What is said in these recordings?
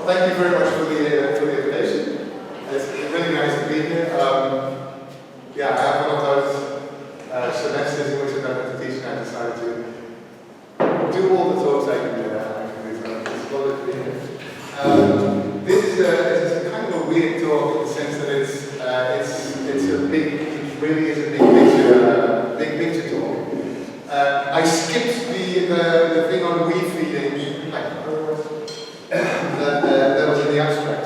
thank you very much for the invitation. It's really nice to be here. Yeah, I have one of those semesters in which I don't have to teach, and I decided to do all the talks I can do. It's a lot to be here. This is a kind of a weird talk in the sense that it's a big, it really is a big picture talk. I skipped the thing on we feeding, that was in the abstract.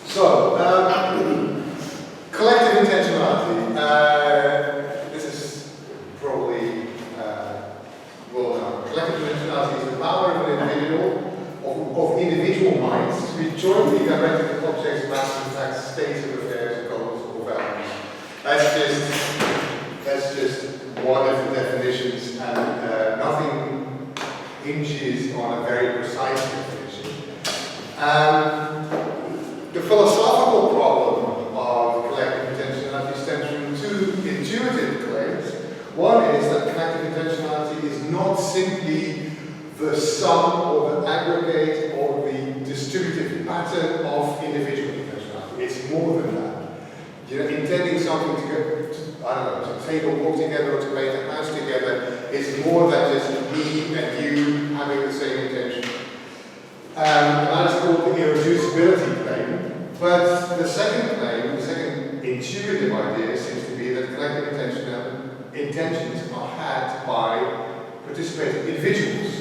So, collective intentionality. This is probably well known. Collective intentionality is the power of an individual, of individual minds, to be jointly directed at objects, matters, facts, states of affairs, goals, or values. That's just one of the definitions, and nothing hinges on a very precise definition. The philosophical problem of collective intentionality stems from two intuitive claims. One is that collective intentionality is not simply the sum or the aggregate or the distributive pattern of individual intentionality. It's more than that. You know, intending something to go, I don't know, to take a walk together or to paint a house together is more than just me and you having the same intention. And that is called the irreducibility claim. But the second claim, the second intuitive idea seems to be that collective intentions are had by participating individuals.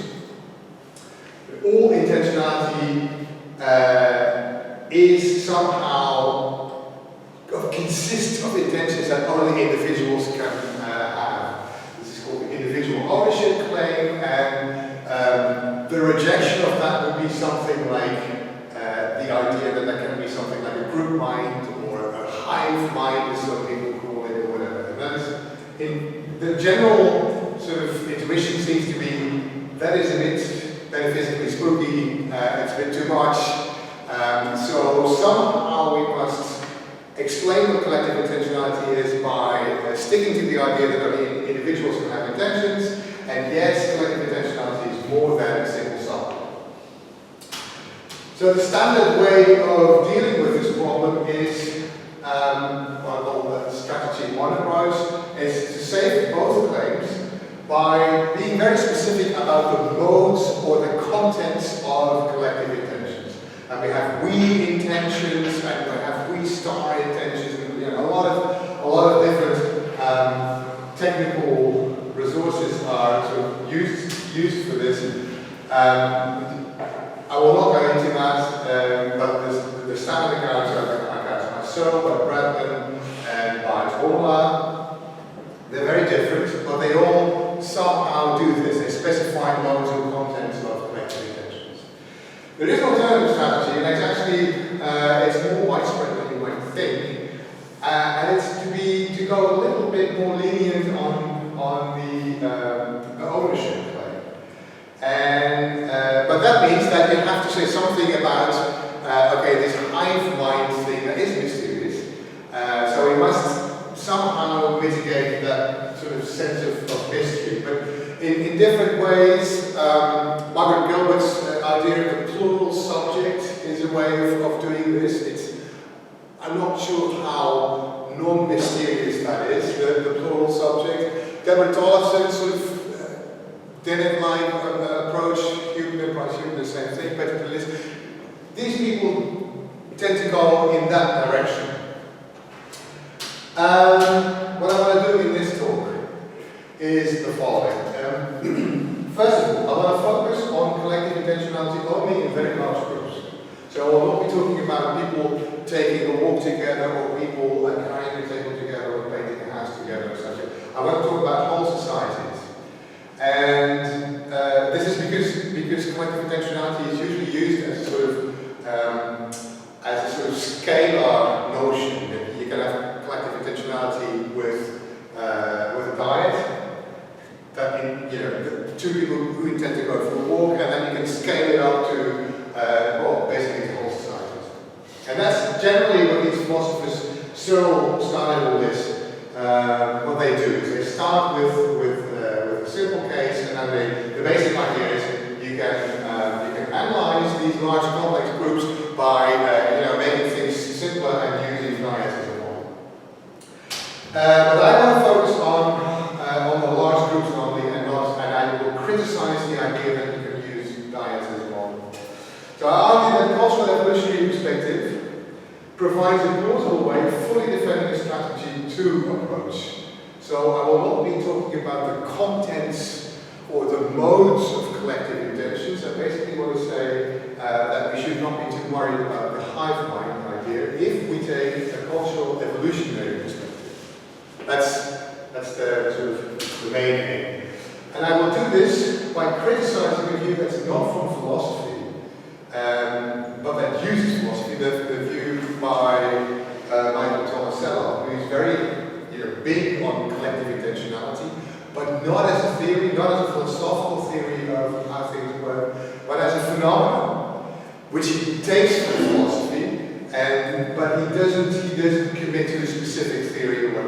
All intentionality is somehow consists of intentions that only individuals can have. This is called the individual ownership claim, and the rejection of that would be something like the idea that there can be something like a group mind or a hive mind, as some people call it, or whatever. And that is, in the general sort of intuition seems to be that is a bit metaphysically spooky, it's a bit too much. So somehow we must explain what collective intentionality is by sticking to the idea that only individuals can have intentions, and yes, collective intentionality is more than a single sum. So the standard way of dealing with this problem is, what I call the strategy one approach, is to save both claims by being very specific about the modes or the contents of collective intentions. And we have we intentions, and we have we star intentions, and a lot of different technical resources are sort of used for this. I will not go into that, but the standard accounts are accounts by Searle, by Radboud, and by Tomasello. They're very different, but they all somehow do this. They specify modes and contents of collective intentions. There is an alternative strategy, and it's actually it's more widespread than you might think, and it's to go a little bit more lenient on the ownership claim. And but that means that you have to say something about okay, this hive mind thing that is mysterious. So we must somehow mitigate that sort of sense of mystery, but in different ways. Margaret Gilbert's idea of the plural subject is a way of doing this. I'm not sure how non-mysterious that is, the plural subject. Deborah Tollefson's sort of Dennett-like approach, Humean approach, the same thing, but these people tend to go in that direction. What I want to do in this talk is the following. First of all, I want to focus on collective intentionality only in very large groups. So I will not be talking about people taking a walk together, or people carrying a table together, or painting a house together, etc. I want to talk about whole societies. And this is because collective intentionality is usually used as a sort of scalar notion. That you can have collective intentionality with a diet. That two people who intend to go for a walk, and then you can scale it up to basically the whole societies. And that's generally what these philosophers started all this. What they do is they start with a simple case, and then the basic idea is you can analyze these large complex groups idea that you can use dyads as a model. So I argue that the cultural evolutionary perspective provides a plausible way of fully defending a strategy to approach. So I will not be talking about the contents or the modes of collective intentions. I basically want to say that we should not be too worried about the hive mind idea if we take a cultural evolutionary perspective. That's the sort of the main aim. And I will do this by criticizing a view that's not from philosophy, but that uses philosophy, the view by Tomasello, who is very big on collective intentionality, but not as a theory, not as a philosophical theory of how things work, but as a phenomenon, which he takes from philosophy, but he doesn't commit to a specific theory or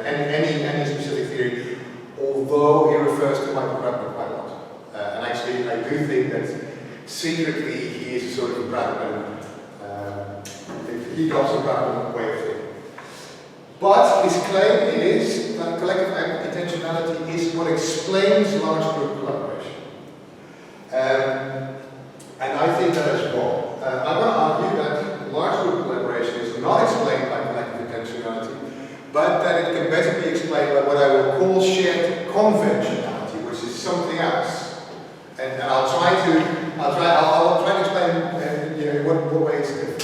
any specific theory, although he refers to Michael Radboud quite a lot. And actually, I do think that secretly he is a sort of a Radboud. He drops a Radboud way of thinking. But his claim is that collective intentionality is what explains large group collaboration. And I think that is wrong. I want to argue that large group collaboration is not explained by collective intentionality, but that it can better be explained by what I will call shared conventionality, which is something else. And I'll try to explain what way it's different.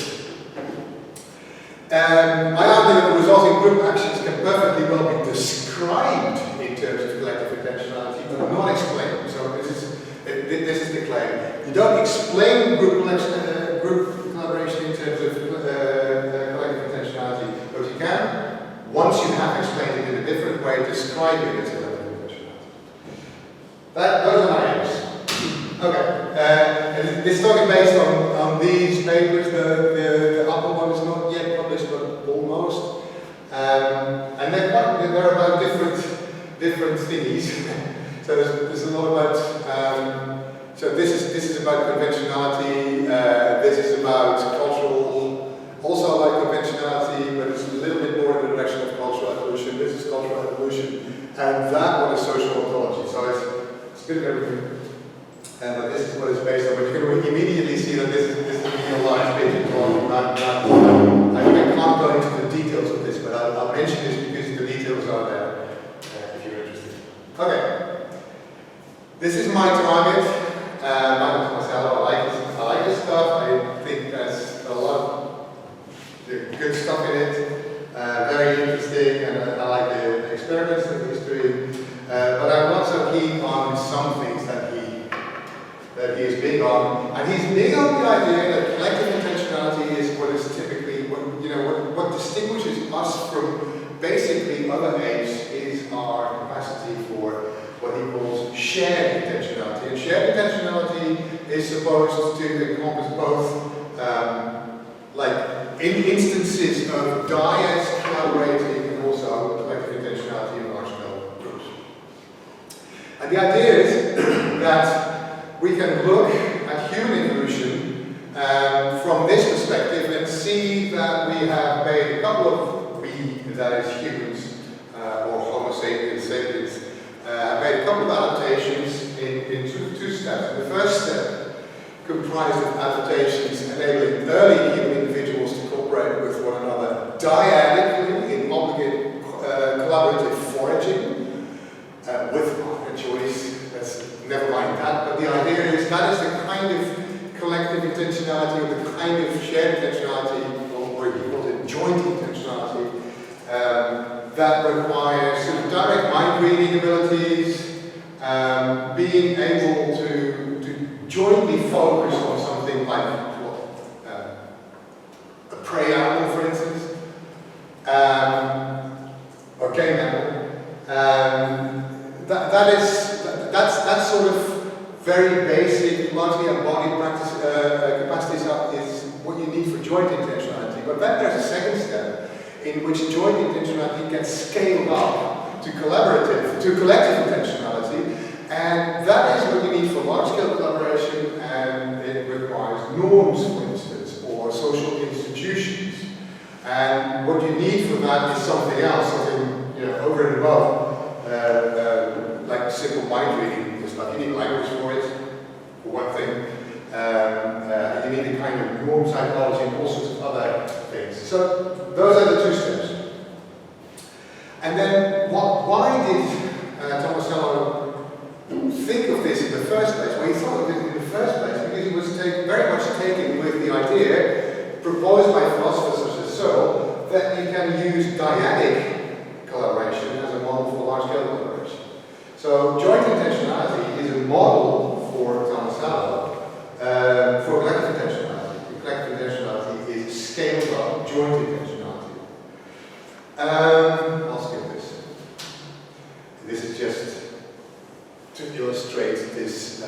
I argue that the resulting group actions can perfectly well be described in terms of collective intentionality, but not explained. So this is the claim. You don't explain group collaboration in terms of collective intentionality, but you can, once you have explained it in a different way, describe it as collective intentionality. Those are my aims. Okay. And this talk is based on these papers. The upper one is not yet published, but almost. And they're about different thingies. So there's a lot about. So this is about conventionality. This is about cultural. Also about conventionality, but it's a little bit more in the direction of cultural evolution. This is cultural evolution, and that one is social ontology. So it's a bit of everything. But this is what it's based on. But you can immediately see that this is a real large picture. I can't go into the details of this, but I'll mention this because the details are there if you're interested. Okay. This is my target. Marc Slors. I like this stuff. I think there's a lot of good stuff in it. Very interesting, and I like the experiments that he's doing. But I'm not so keen on some things that he is big on, and he's big on the idea that collective intentionality is what is typically what distinguishes us from basically other apes is our capacity for what he calls shared intentionality. And shared intentionality is supposed to encompass both, like in instances of dyads collaborating and also collective intentionality in large-scale groups. And the idea is that we can look at human evolution from this perspective and see that we have made a couple of, that is humans, or Homo sapiens, made a couple of adaptations in two steps. The first step comprised of adaptations enabling early human individuals to cooperate with one another dyadically in obligate collaborative foraging with market choice. Never mind that, but the idea is that is the kind of collective intentionality or the kind of shared intentionality, or he calls it joint intentionality, that requires sort of direct mind reading abilities, being able to jointly focus on something like a prey animal, for instance, or game animal. That's sort of very basic, largely embodied practice capacities is what you need for joint intentionality. But then there's a second step in which joint intentionality gets scaled up to collective intentionality, and that is what you need for large-scale collaboration, and it requires norms, for instance, or social institutions. And what you need for that is something else, something over and above. Like simple mind reading stuff. You norm psychology, and all sorts of other things. So those are the two steps. And then why did Tomasello think of this in the first place? Well, he thought of it in the first place because he was very much taken with the idea proposed by philosophers such as Searle that you can use dyadic collaboration as a model for large-scale collaboration. So joint intentionality is a model for Tomasello for collective intentionality. Collective intentionality is scaled up joint intentionality. I'll skip this. This is just to illustrate this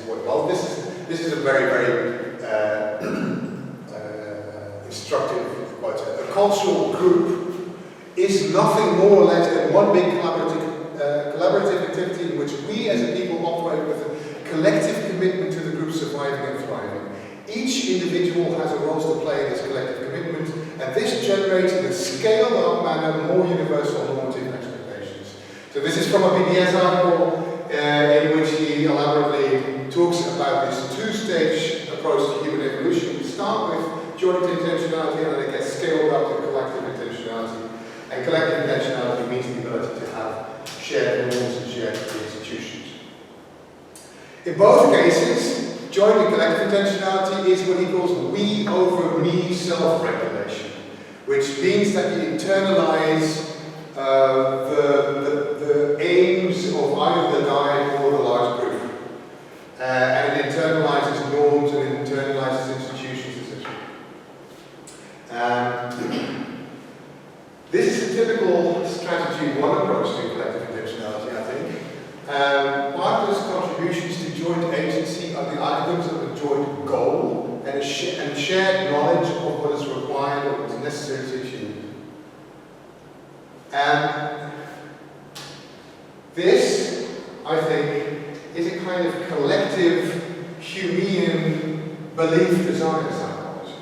point. Well, this is a very instructive quote. A cultural group is nothing more or less than one big collaborative activity in which we as a people operate with a collective commitment to the group surviving and thriving. Each individual has a role to play in this collective commitment, and this generates in a scaled-up manner more universal normative expectations. So this is from a PBS article in which he elaborately talks about this two-stage approach to human evolution. We start with joint intentionality, and then it gets scaled up to collective intentionality. And collective intentionality means the ability to have shared norms and shared institutions. In both cases, joint and collective intentionality is what he calls we over me self-regulation, which means that you internalize the aims of either the guide or the large group. And it internalizes norms and it internalizes institutions, etc. This is a typical strategy one approach to collective intentionality, I think. Partners' contributions to joint agency are the items of a joint goal and shared knowledge of what is required or what is necessary to achieve. This, I think, is a kind of collective Humean belief design psychology.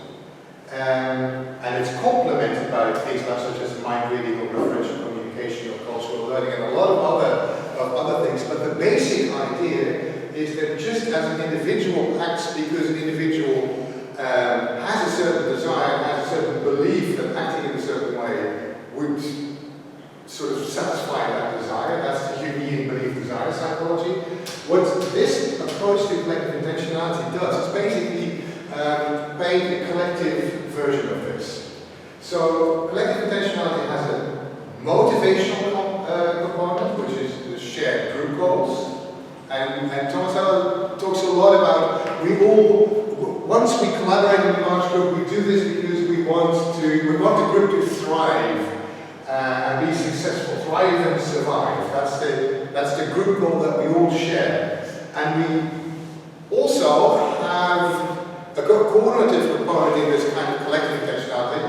And it's complemented by things such as mind reading or referential communication or cultural learning and a lot of other things. But the basic idea is that just as an individual acts because an individual has a certain desire, has a certain belief that acting in a certain way would sort of satisfy that desire. That's the Humean belief desire psychology. What this approach to collective intentionality does is basically paint a collective version of this. So collective intentionality has a motivational component, which is the shared group goals. And Tomasello talks a lot about once we collaborate in a large group, we do this because we want the group to thrive and be successful, thrive and survive. That's the group goal that we all share. And we also have a coordinative component in this kind of collective intentionality,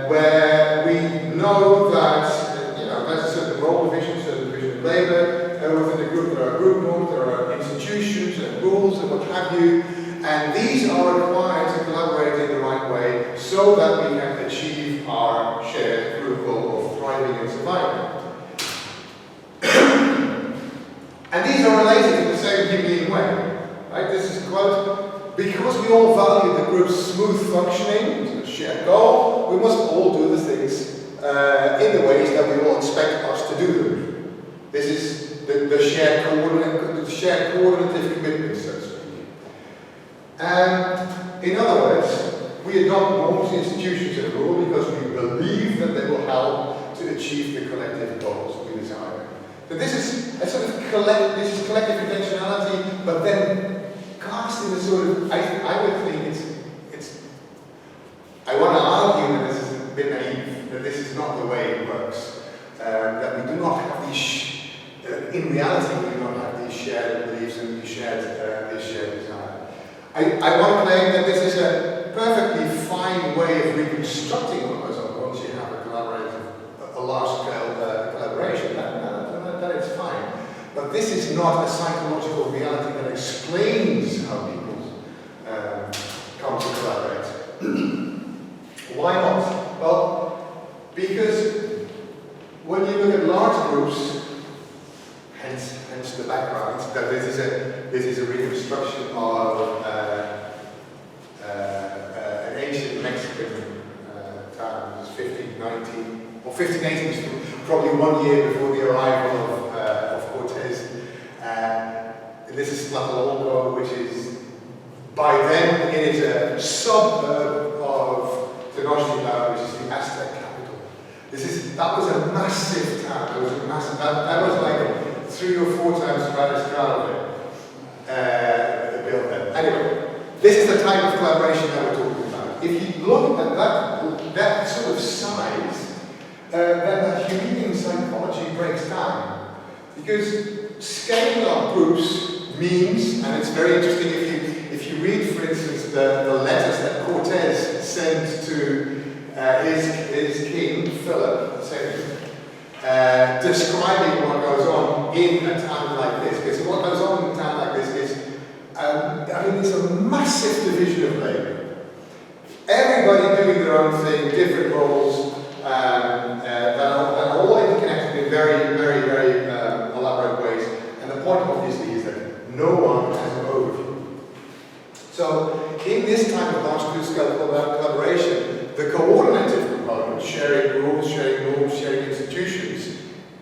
where we know that there's a certain role division, certain division of labor. Within the group, there are group norms, there are institutions and rules and what have you, and these are required to collaborate in the right way so that we can achieve our shared group goal of thriving and surviving. And these are related in the same Humean way. Right? This is a quote: because we all value the group's smooth functioning, shared goal, we must all do the things in the ways that we all expect us to do them. This is the shared coordinative commitment, so to speak. And in other words, we adopt norms, institutions, and rules because we believe that they will help to achieve the collective goals we desire. So this is a sort of collective intentionality, but then cast in a sort of, I would think it's I want to argue that this is a bit naive, that this is not the way it works, that we do not have these in reality, we do not have these shared beliefs and these shared desire. I want to claim that this is a perfectly fine way of reconstructing one of those once you have a large-scale collaboration. That is fine. But this is not a psychological reality that explains how people come to collaborate. Why not? Well, because when you look at large groups, hence the background, that this is a reconstruction of or 1580 was probably 1 year before the arrival of Cortes. This is Tlatelolco, which is, by then, it is a suburb of Tenochtitlan, which is the Aztec capital. That was a massive town. That was like 3 or 4 times Radboud built then. Anyway, this is the type of collaboration that we're talking about. If you look at that sort of size, then the Humean psychology breaks down. Because scaling up groups means, and it's very interesting if you read, for instance, the letters that Cortes sent to his king, Philip II, describing what goes on in a town like this. Because what goes on in a town like this is, it's a massive division of labor. Everybody doing their own thing, different roles, that are all interconnected in very, very, very elaborate ways. And the point, obviously, is that no one has an overview. So, in this type of large-scale collaboration, the coordinative component, sharing rules, sharing norms, sharing institutions,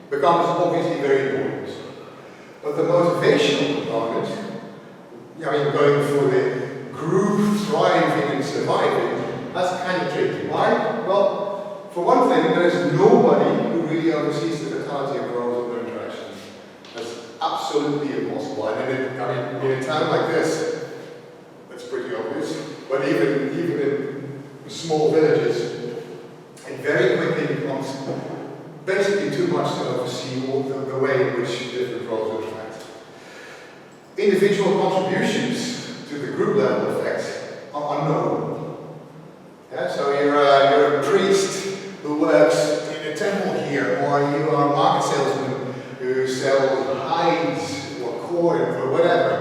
becomes obviously very important. But the motivational component, going for the group thriving and surviving, that's kind of tricky. Why? Well, for one thing, there is nobody who really oversees the totality of roles and interactions. That's absolutely impossible. And in a town like this, that's pretty obvious. But even in small villages, it very quickly becomes basically too much to oversee all the way in which different roles interact. Individual contributions to the group level effects are unknown. Yeah, so you're a priest who works in a temple here, or you are a market salesman who sells hides or corn or whatever.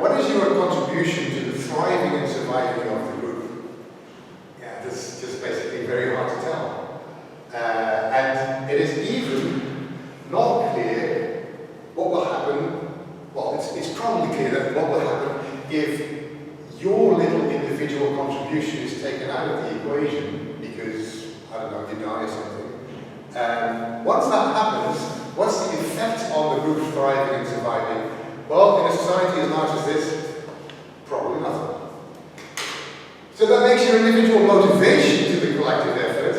What is your contribution to the thriving and surviving of the group? Yeah, that's just basically very hard to tell. And it is even not clear what will happen. Well, it's probably clear that what will happen if your little individual contribution is taken out of the equation because, I don't know, you die or something. Once that happens, what's the effect on the group thriving and surviving? Well, in a society as large as this, probably nothing. So that makes your individual motivation to the collective effort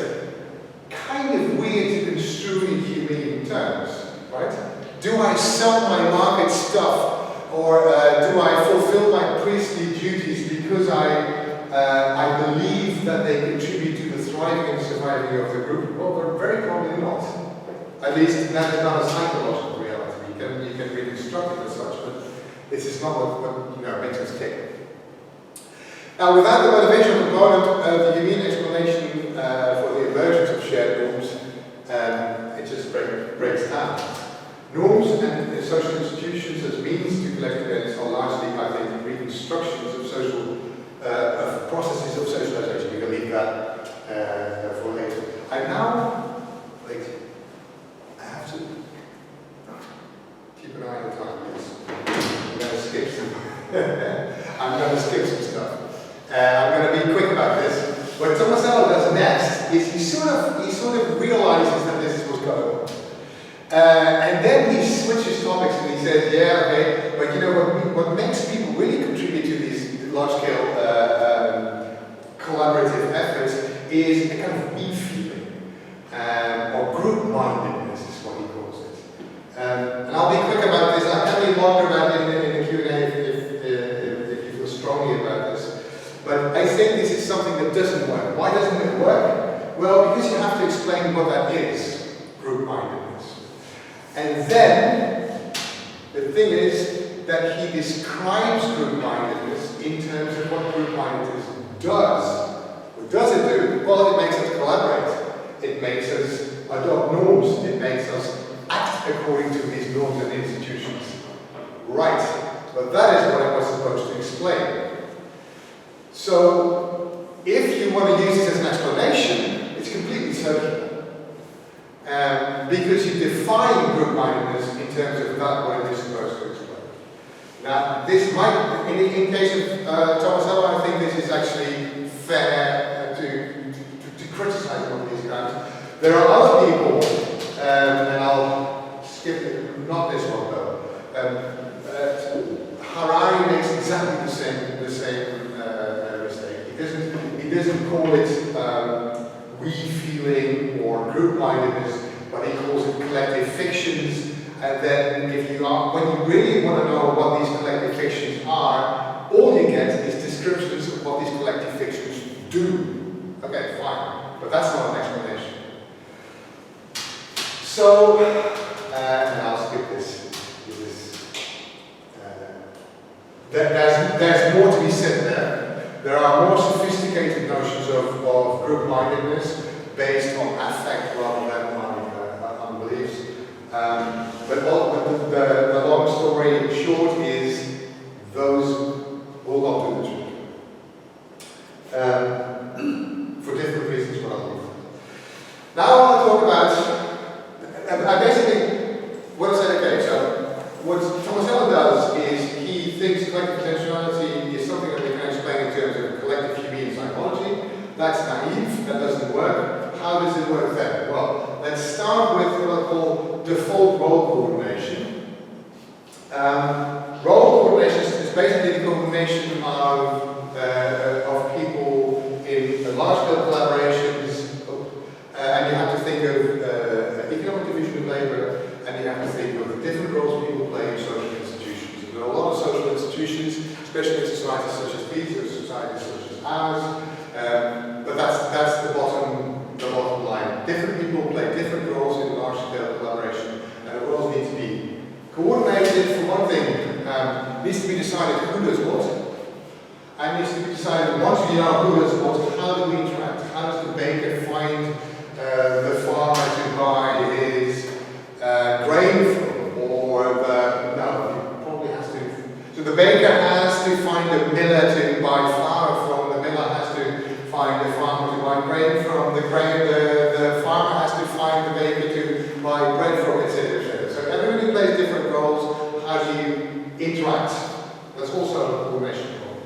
kind of weird to construe in Humean terms, right? Do I sell my market stuff, or do I fulfill my priestly duties because I believe that they contribute to the thriving and surviving of the group? Well, very probably not. At least that is not a psychological reality. You can reconstruct it as such, but this is not what makes us tick. Now, without the motivational component, the Humean explanation for the emergence of shared norms, it just breaks down. Norms and social institutions as means to collective ends are largely, I think, reconstructions of social processes of socialization. We can leave that for later. I have to keep an eye on the time. Yes. I'm going to skip some. I'm going to skip some stuff. I'm going to be quick about this. What Tomasello does next is he sort of realizes that this is what's going on. And then he switches topics and he says, yeah, okay, but what makes people really contribute to these large-scale collaborative efforts is a kind of me feeling, or group-mindedness is what he calls it. And I'll be quick about this. I can be longer about it in the Q&A if you feel strongly about this. But I think this is something that doesn't work. Why doesn't it work? Well, because you have to explain what that is, group-mindedness. And then, the thing is that he describes group-mindedness in terms of what group-mindedness does. What does it do? Well, it makes us collaborate. It makes us adopt norms. It makes us act according to these norms and institutions. Right. But that is what I was supposed to explain. So, if you want to use it as an explanation, it's completely circular. Because you define group-mindedness in terms of that what it is supposed to explain. Now, this might, in case of Tomasello, I think this is actually fair to criticize one of these guys. There are doesn't call it we-feeling or group-mindedness, but he calls it collective fictions. And then when you really want to know what these collective fictions are, all you get is descriptions of what these collective fictions do. Okay, fine, but that's not an explanation. So, and I'll skip this. There's more to be said there. There are more sophisticated notions of group-mindedness based on affect rather than on beliefs. But the long story short is those will not do the trick. For different reasons, but I'll leave. Now I want to talk about, basically, what I said, okay, so what Tomasello does is he thinks collective intentionality is something that we can explain in terms of collective Humean psychology. That's naive, that doesn't work. How does it work then? Well, let's start with what I call default role coordination. Role coordination is basically the coordination of people in large-scale collaborations, and you have to think of economic division of labor, and you have to think of the different roles people play in social institutions. And there are a lot of social institutions, especially in societies such as these, or societies such as ours, but that's the bottom line. Different people play different roles in large-scale collaboration, and the roles need to be coordinated. For one thing, needs to be decided who does what, and needs to be decided once we know who does what, how do we interact? How does the baker find the farmer to buy his grain from, or he probably has to. So the baker has to find a miller to buy flour from. The miller has to find a farmer to buy grain from. The farmer has to find the baker to buy bread from, etc., etc. So everybody plays different roles. How do you interact? That's also a coordination problem.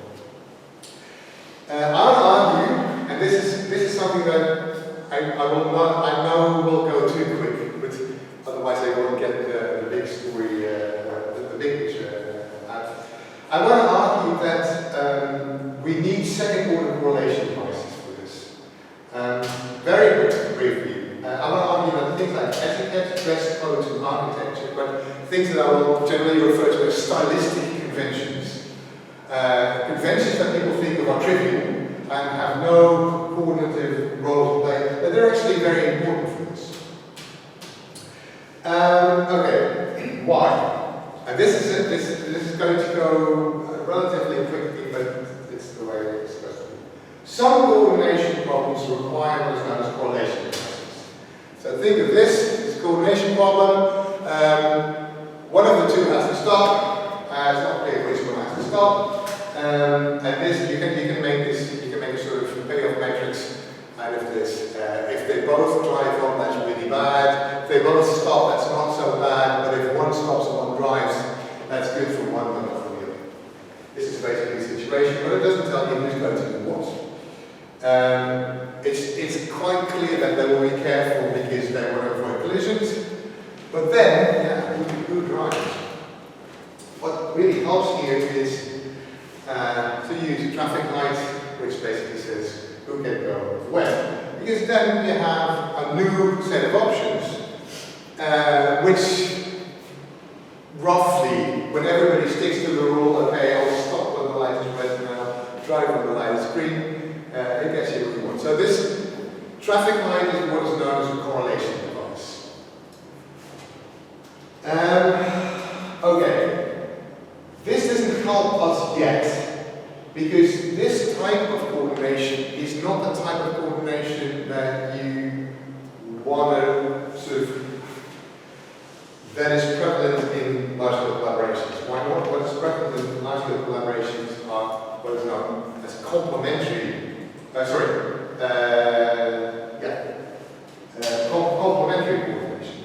I would argue, and this is something that I know will go too quick, but otherwise I won't get the big story, the big picture out. I want to argue that we need second-order correlation devices for this. Very briefly, I want to argue that things like etiquette, dress codes, and architecture, but things that I will generally refer to as stylistic conventions. Conventions that people think of are trivial and have no coordinative role to play, but they're actually very important for this. Okay, why? And this is going to go relatively quickly, but it's the way it's supposed to be. Some coordination problems require what is known as correlation devices. So think of this coordination problem. One of the two has to stop. It's not clear which one has to stop. And this you can make a sort of payoff matrix out of this. If they both drive on, that's really bad. If they both stop, that's not so bad. But if one stops and one drives, that's good for one but not for the other. This is basically the situation, but it doesn't tell you who's going to do what. It's quite clear that they will be careful because they want to avoid collisions. But then, who drives? What really helps here is to use a traffic light, which basically says who can go when. Because then you have a new set of options, which roughly, when everybody sticks to the rule, okay, I'll stop when the light is red now, drive when the light is green, it gets you what you want. So this traffic light is what is known as a correlation device. Okay. This doesn't help us yet, because this type of coordination is not the type of coordination that you want to sort of, that is prevalent in large-scale collaborations. Why not? What is prevalent in large-scale collaborations are what is known as complementary, complementary coordination.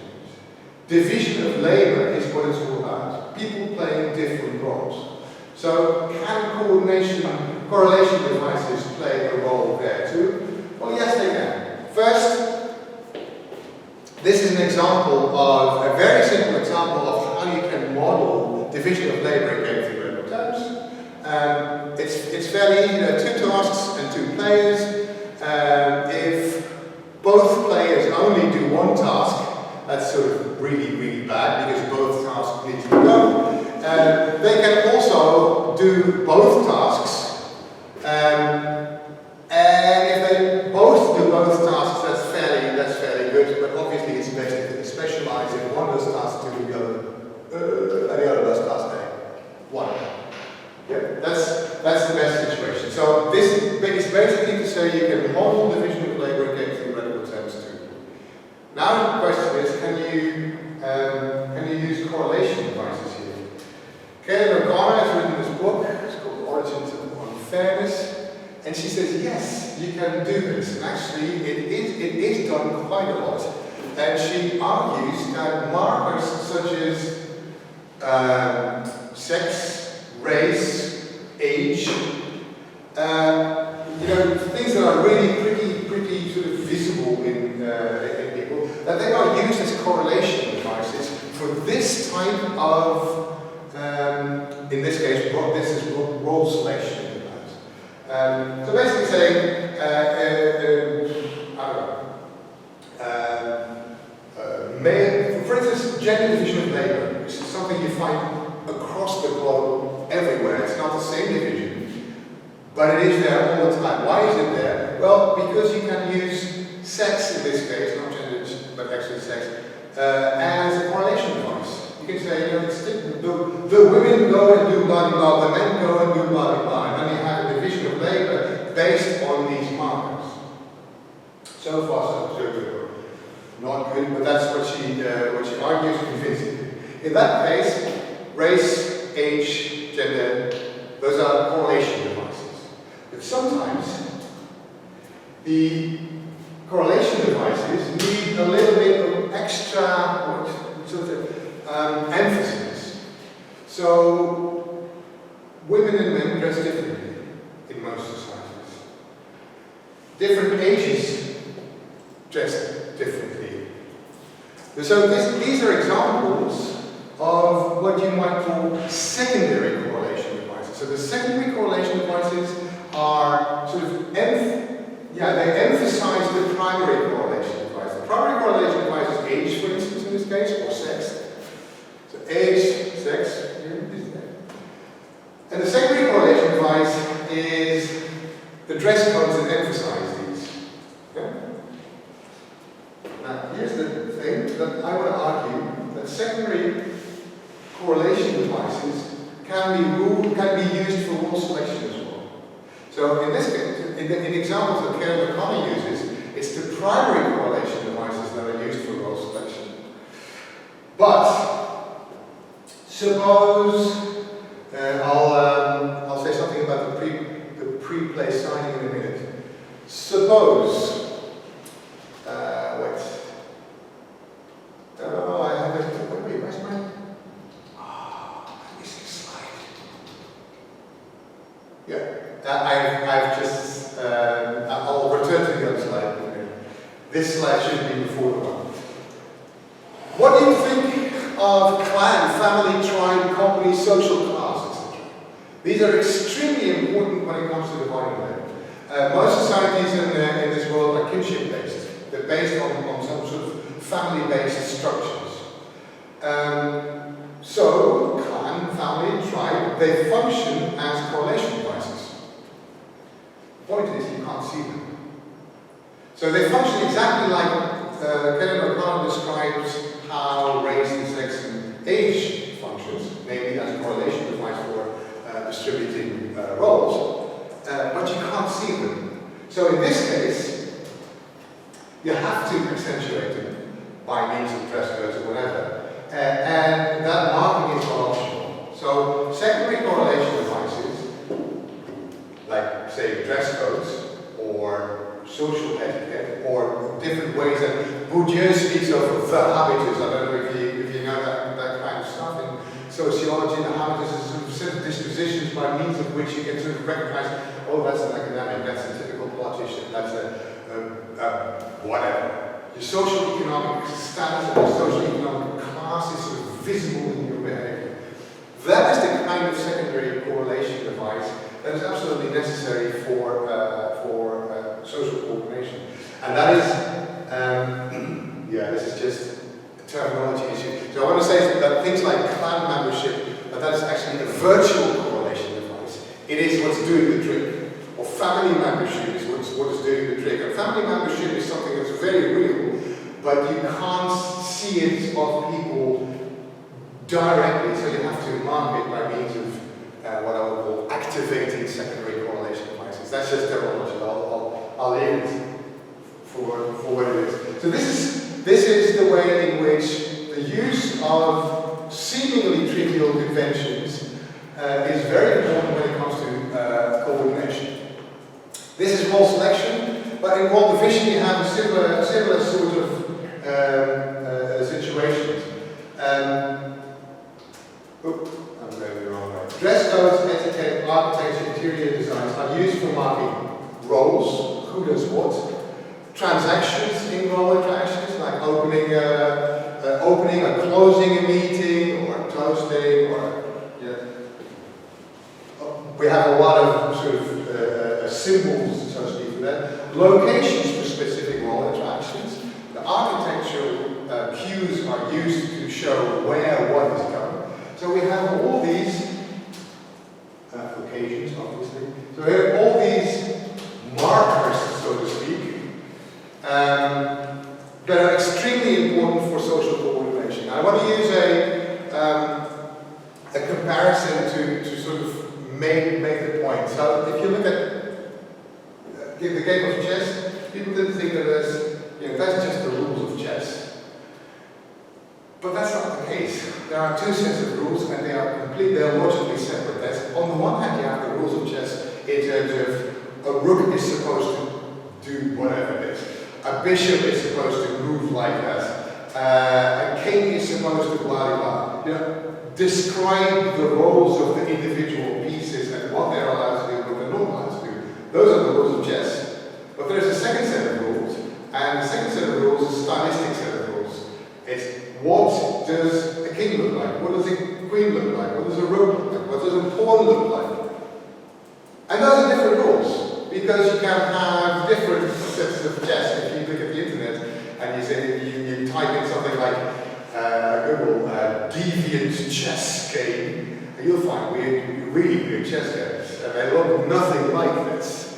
Division of labor is what it's all about. People playing different roles. So can correlation devices play a role there too? Well, yes, they can. First, this is an example of, a very simple example of how you can model division of labor in game theoretical terms. It's fairly easy. There are two tasks and two players. if both players only do one task, that's sort of really, really bad because both tasks need to be done. They can also do both tasks, and if they both do both tasks, that's fairly good. But obviously, it's best if they specialize in one does task two, the other does task A. One. Yeah, that's the best situation. So this is basically to say you can model division of labor against the radical terms too. Now the question is, can you use correlation devices here? Karen O'Connor has written this book. It's called Origins of Unfairness, and she says yes, you can do this. And actually, it is done quite a lot. And she argues that markers such as sex, race, age, things that are really pretty sort of visible in people, that they are used as correlation devices for this type of, in this case, this is role selection. So basically saying, for instance, gender division of labor, which is something you find across the globe everywhere. It's not the same division, but it is there all the time. Why is it there? Well, because you can use sex in this case, not gender, but actually sex, as a correlation device. You can say, the women go and do blah blah, the men go and do blah blah, and then you have a division of labor based on these markers. So far, so good. Not good, but that's what she argues convincingly. In that case, race, age, gender, those are correlation devices. But sometimes the correlation devices need a little bit of extra emphasis. So women and men dress differently in most societies. Different ages dress differently. So these are examples of what you might call secondary correlation devices. So the secondary correlation devices are sort of, they emphasize the primary correlation device. The primary correlation device is age, for instance, in this case, or sex. So age, sex, and the secondary correlation device is the dress codes that emphasize these. Okay? Now, here's the thing that I want to argue, that secondary correlation devices can be used for role selection as well. So in this case, in the examples that Karen O'Connor uses, it's the primary correlation devices that are used for role selection. But suppose I'll say something about the pre-play signing in a minute. Suppose I have it. Wait, where's mine? I missed a slide. Yeah, I've just. I'll return to the other slide in a minute. This slide should be before the one. What do you think of clan, family, tribe, company, social class, etc.? These are extremely important when it comes to dividing labor. Most societies in this world are kinship-based. They're based on some sort of family-based structures. So, clan, family, tribe, they function as correlation devices. The point is, you can't see them. So they function exactly like Karen O'Connor describes how race and sex and age functions, namely as a correlation device for distributing roles, but you can't see them. So in this case, you have to accentuate them by means of dress codes or whatever. And that marking is not optional. So secondary correlation devices, like say dress codes or social etiquette or different ways that Bourdieu speaks of the habitus. I don't know if you know that kind of stuff in sociology. The habitus is sort of set of dispositions by means of which you can sort of recognize, oh, that's an academic, that's a typical politician, that's a whatever. Your social economic status and your social economic class is sort of visible in your behavior. That is the kind of secondary correlation device that is absolutely necessary for social virtual correlation device. It is what's doing the trick. Or family membership is what is doing the trick. And family membership is something that's very real, but you can't see it of people directly, so you have to mark it by means of what I would call activating secondary correlation devices. That's just terminology. I'll leave it for what it is. So this is the way in which the use of seemingly trivial conventions is very important when it comes to coordination. This is role selection, but in role division you have a similar sort of situations. I'm going the wrong way. Dress codes, etiquette, architecture, interior designs are used for marking roles, who does what. Transactions in role interactions, like opening or closing a meeting, or toasting, or we have a lot of sort of symbols, so to speak, for that. Locations for specific role interactions. The architectural cues are used to show where what is going. So we have all these occasions, obviously. So we have all these markers, so to speak, that are extremely important for social coordination. Now, I want to use a comparison to sort of make the point. So if you look at the game of chess, people didn't think of it as, that's just the rules of chess. But that's not the case. There are two sets of rules, and they are logically separate. That's, on the one hand, you have the rules of chess in terms of a rook is supposed to do whatever it is. A bishop is supposed to move like that. A king is supposed to blah blah blah. Describe the roles of the individual pieces and what they're allowed to do and what they're not allowed to do. Those are the rules of chess. But there's a second set of rules, and the second set of rules is a stylistic set of rules. It's what does a king look like? What does a queen look like? What does a rook look like? What does a pawn look like? And those are different rules, because you can have different sets of chess. If you look at the internet and you say you type in something like Google deviant chess game, and you'll find really weird chess games, and they look nothing like this,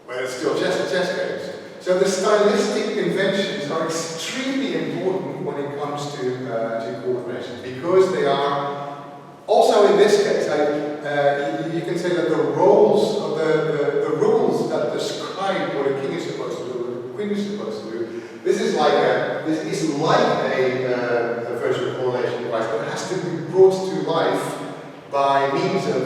but it's still chess games. So the stylistic conventions are extremely important when it comes to coordination, because they are also in this case. You can say that the roles of the rules that describe what a king is supposed to do, what a queen is supposed to do. This is like a virtual correlation device, but it has to be brought to life by means of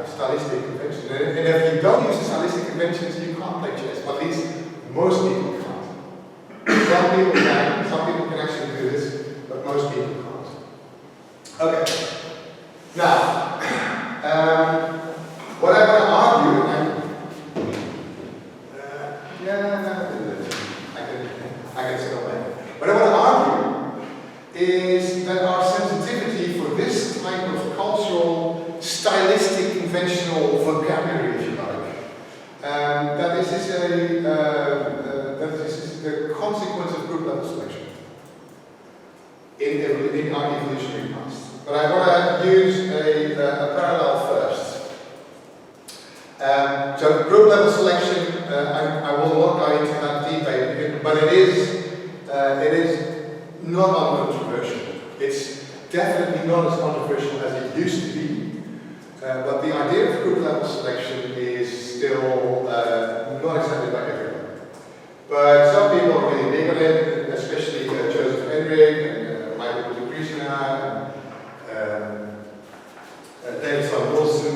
stylistic conventions. And if you don't use the stylistic conventions, you can't play chess. At least most people can't. Some people can actually do this, but most people can't. Okay. Now, what I want to argue, I can still make it. What I want to argue is that our sensitivity for this type of cultural, stylistic, conventional vocabulary, if you like, that this is the consequence of group level selection in our evolutionary past. But I want to use a parallel first. So group level selection, I will not go into that debate, but it is not uncontroversial. It's definitely not as controversial as it used to be. But the idea of group level selection is still not accepted by everyone. But some people are really big on it, especially Joseph Henrik and Michael Dupree, David Sloan Wilson,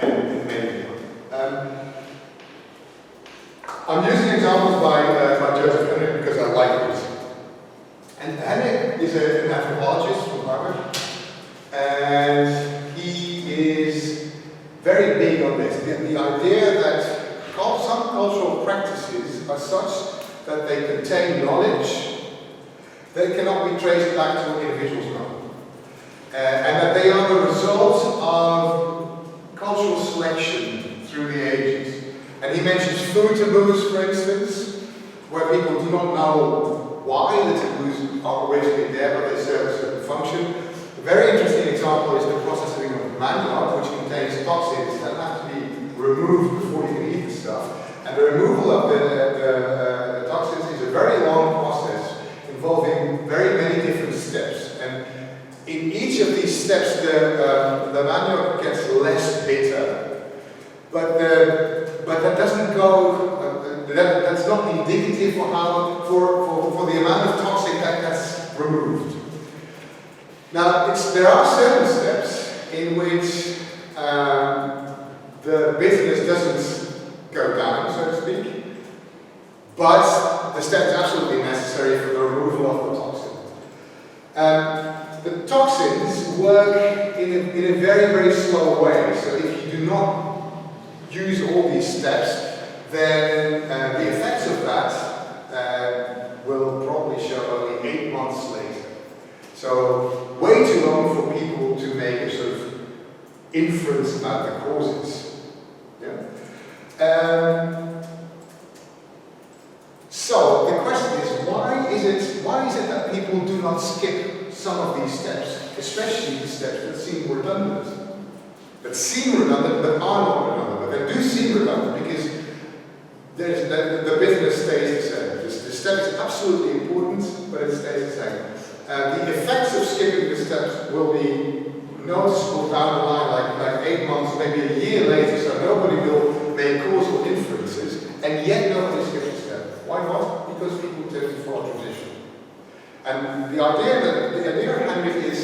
and many more. I'm using examples by Joseph Henrik because I like it. And Henrik is an anthropologist from Harvard, and he is very big on this. The idea that some cultural practices are such that they contain knowledge that cannot be traced back to an individual's knowledge. And that they are the result of cultural selection through the ages. And he mentions food taboos, for instance, where people do not know why the taboos are originally there, but they serve a certain function. very interesting example is the processing of manioc, which contains toxins that have to be removed before you can eat the stuff. And the removal of the toxins is a very long process involving very many different steps. And in each of these steps, the manioc gets less bitter. But that doesn't go. That's not indicative for the amount of toxic that's removed. Now, there are certain steps in which the bitterness doesn't go down, so to speak, but the step is absolutely necessary for the removal of the toxin. The toxins work in a very, very slow way, so if you do not use all these steps, then the effects of that will probably show only 8 months later. So, way too long for people to make a sort of inference about the causes. Yeah? So, the question is, why is it that people do not skip some of these steps, especially the steps that seem redundant? That seem redundant, but are not redundant, but they do seem redundant because the business stays the same. The step is absolutely important, but it stays the same. The effects of skipping the steps will be noticeable down the line, like 8 months, maybe a year later, so nobody will make causal inferences, and yet nobody skips a step. Why not? Because people tend to follow tradition. And the idea behind it is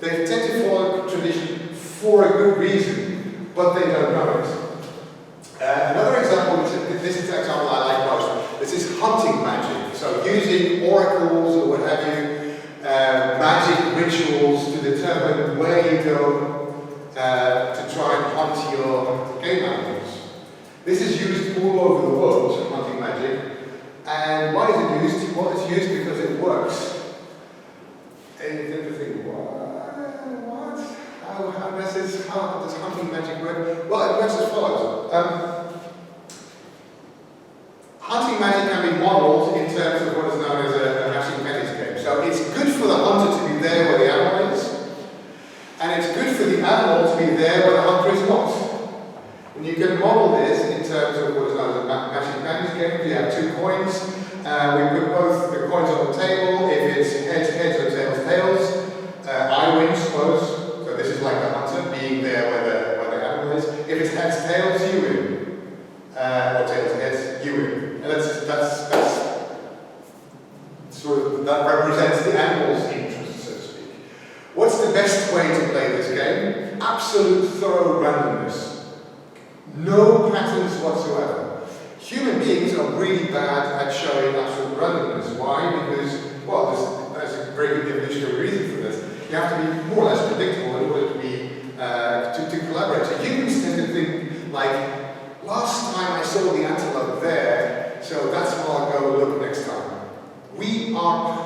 they tend to follow tradition for a good reason, but they don't know it. Another example, this is the example I like most, this is hunting magic. So using oracles or what have you, magic rituals to determine where you go to try and hunt your game animals. This is used all over the world, hunting magic. And why is it used? Well, it's used because it works. And you tend to think, what? How does hunting magic work? Well, it works as follows. Hunting magic can be modeled in terms of what is known as a matching pennies game. So it's good for the hunter to be there where the animal is, and it's good for the animal to be there where the hunter is not. And you can model this in terms of what is known as a matching pennies game. You have 2 coins. We put both the coins on the table. If it's heads, heads, or tails, tails, I win, suppose. So this is like the hunter being there where the animal is. If it's heads, tails, you win. Or tails, heads, you win. And that's sort of, that represents the animal's interest, so to speak. What's the best way to play this game? Absolute thorough randomness. No patterns whatsoever. Human beings are really bad at showing absolute randomness. Why? Because, well, there's a very good evolutionary reason for this. You have to be more or less predictable in order to be to collaborate. So humans tend to think like, last time I saw the antelope there, so that's where I'll go look next time. We are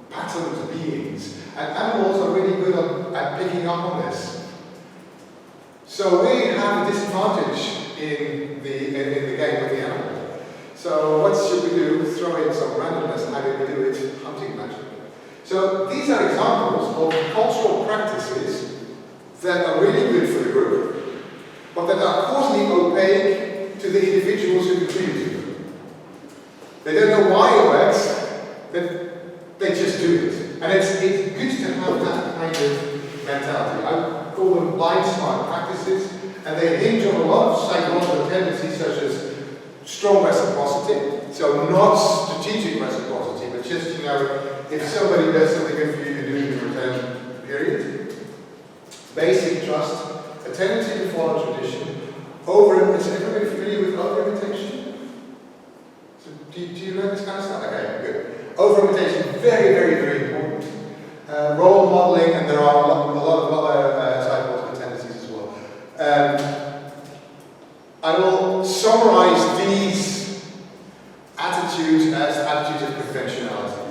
patterned beings, and animals are really good at picking up on this. So we have a disadvantage in the game with the animal. So what should we do? Throw in some randomness. How do we do it? Hunting magic. So these are examples of cultural practices that are really good for the group, but that are causally opaque to the individuals who contribute to them. They don't know why it works, but they just do it. And it's good to have that kind of mentality. I call them blind smart practices, and they hinge on a lot of psychological tendencies such as strong reciprocity, so not strategic reciprocity, but just, if somebody does something good for you, you do it in return, period. Basic trust, a tendency to follow tradition, is everybody familiar with overimitation? So do you know this kind of stuff? Okay, good. Overimitation, very, very, very important. Role modeling, and there are a lot of other psychological tendencies as well. I will summarize these attitudes as attitudes of conventionality.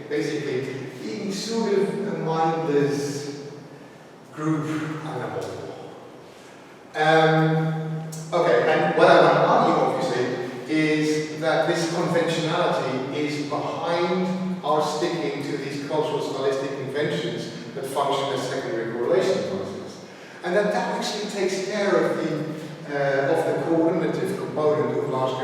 Basically, being sort of a mindless group animal. Okay, and what I want to argue, obviously, is that this conventionality is behind our sticking to these cultural stylistic conventions that function function as secondary correlation process. And that actually takes care of the coordinative component of large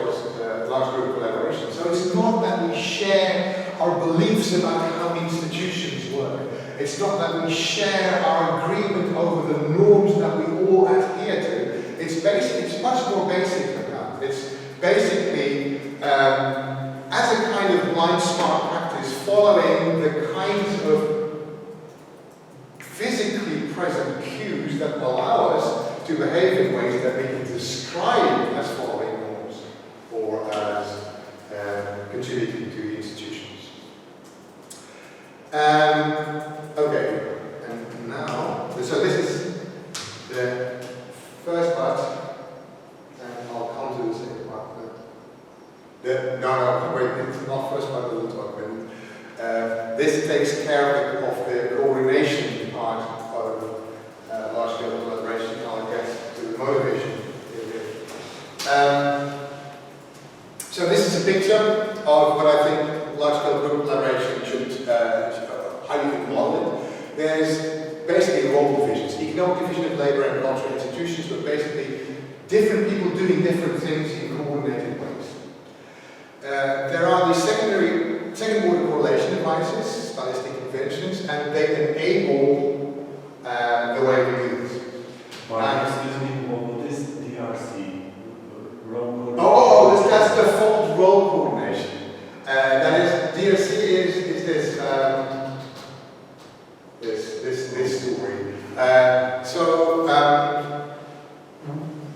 group collaboration. So it's not that we share our beliefs about how institutions work. It's not that we share our agreement over the norms that we all adhere to. It's much more basic than that. It's basically, as a kind of blind smart practice, following the kinds of physically present cues that allow us to behave in ways that we can describe as following norms or as contributing to institutions. Okay, and now, so this is the first part, and I'll come to the second part. No, wait, it's not first part of the talk. This takes care of the coordination part of large-scale collaboration. I'll get to the motivation. So this is a picture of what I think large-scale group collaboration should, how you can model it. There's basically role divisions, economic division of labor and cultural institutions, but basically different people doing different things in coordinated ways. There are these second-order correlation devices, stylistic conventions, and they enable the way we do this. Excuse me, what is DRC? That's default role coordination. That is, DRC is this story.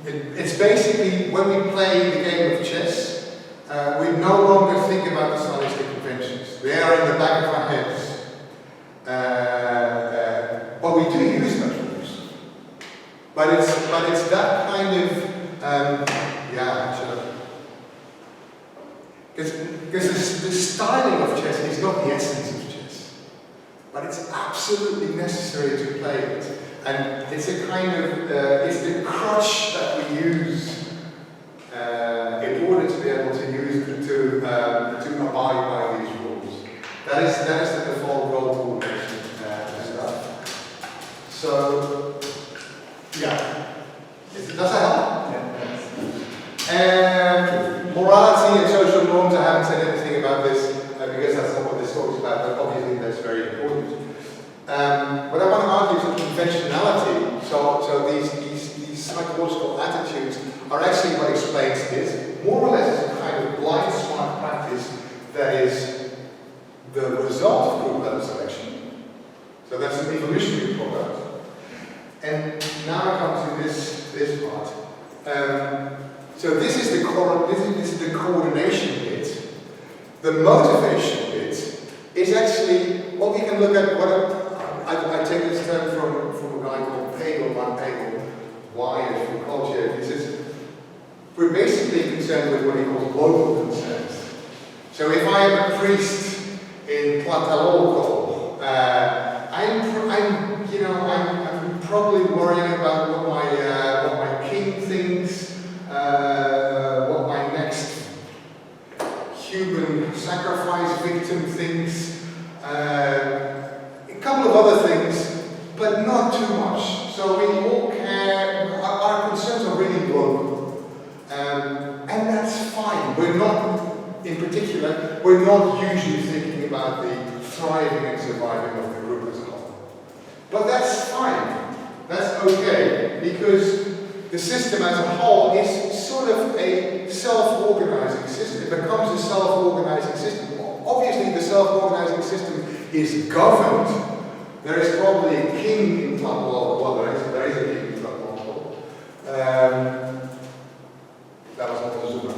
It's basically when we play the game of chess, we no longer think about the stylistic conventions. They are in the back of our heads. But we do use those rules. But it's that kind of because the styling of chess is not the essence of chess, but it's absolutely necessary to play it, and it's a kind of it's the crutch that we use in order to be able to use to abide by these rules. That is the default role coordination stuff. So yeah, does that help? Yeah. Morality and social norms, I haven't said anything about this because that's not what this talk is about, but obviously that's very important. But I want to argue some intentionality. So these psychological attitudes are actually what explains this. More or less it's a kind of blind smart practice that is the result of group level selection. So that's an evolutionary product. And now I come to this part. So this is the coordination bit. The motivation bit is actually what we can look at. I take this term from a guy called Pagel, Van Pagel, why from culture. This is we're basically concerned with what he calls local concerns. So if I am a priest in Tlatelolco, I'm probably worrying about what my king thinks. What my next human sacrifice victim thinks, a couple of other things, but not too much. So we all care, our concerns are really local, and that's fine. We're not, in particular, we're not usually thinking about the thriving and surviving of the group as a whole. But that's fine, that's okay, because the system as a whole is sort of a self-organizing system. It becomes a self-organizing system. Obviously, the self-organizing system is governed. There is probably a king in Tlatelolco. Well, there is a king in Tlatelolco. That was not Zuma.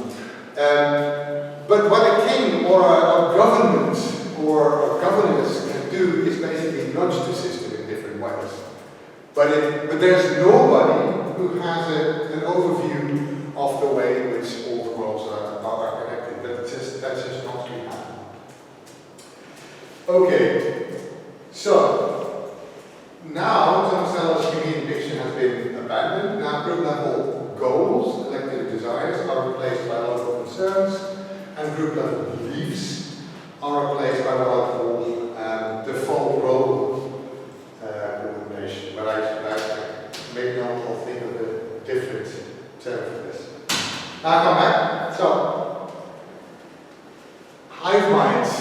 But what a king or a government or a governance can do is basically nudge the system in different ways. But there's nobody who has an overview of the way in which all the worlds are connected. That's just not really happening. Okay, so now Tomasello's Humean picture has been abandoned. Now group level goals, collective desires, are replaced by local concerns, and group level beliefs are replaced by what I call default role Now come back. So, hive minds,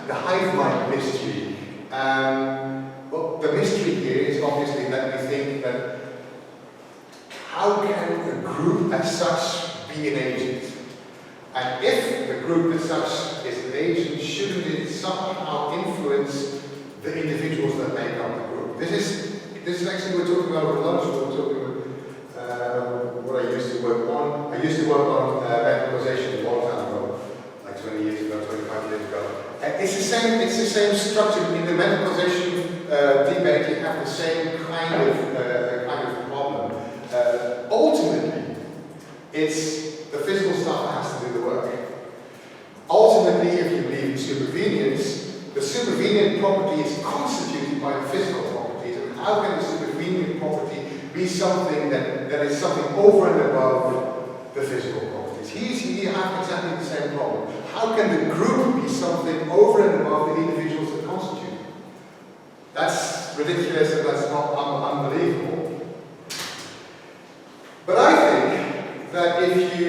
the hive mind mystery. Well, the mystery here is obviously that we think that how can a group as such be an agent? And if the group as such is an agent, shouldn't it somehow influence the individuals that make up the group? This is actually we're talking about over lunch. We're talking about what I used to work on. I used to work on radicalization a long time ago, like 20 years ago, 25 years ago. It's the same structure. In the medicalization debate, you have the same kind of problem. Ultimately, it's the physical stuff that has to do the work. Ultimately, if you believe in supervenience, the supervenient property is constituted by the physical properties. And how can the supervenient property be something that is something over and above the physical properties? He has exactly the same problem. How can the group be something over and above the individuals that constitute it? That's ridiculous and that's not unbelievable. But I think that if you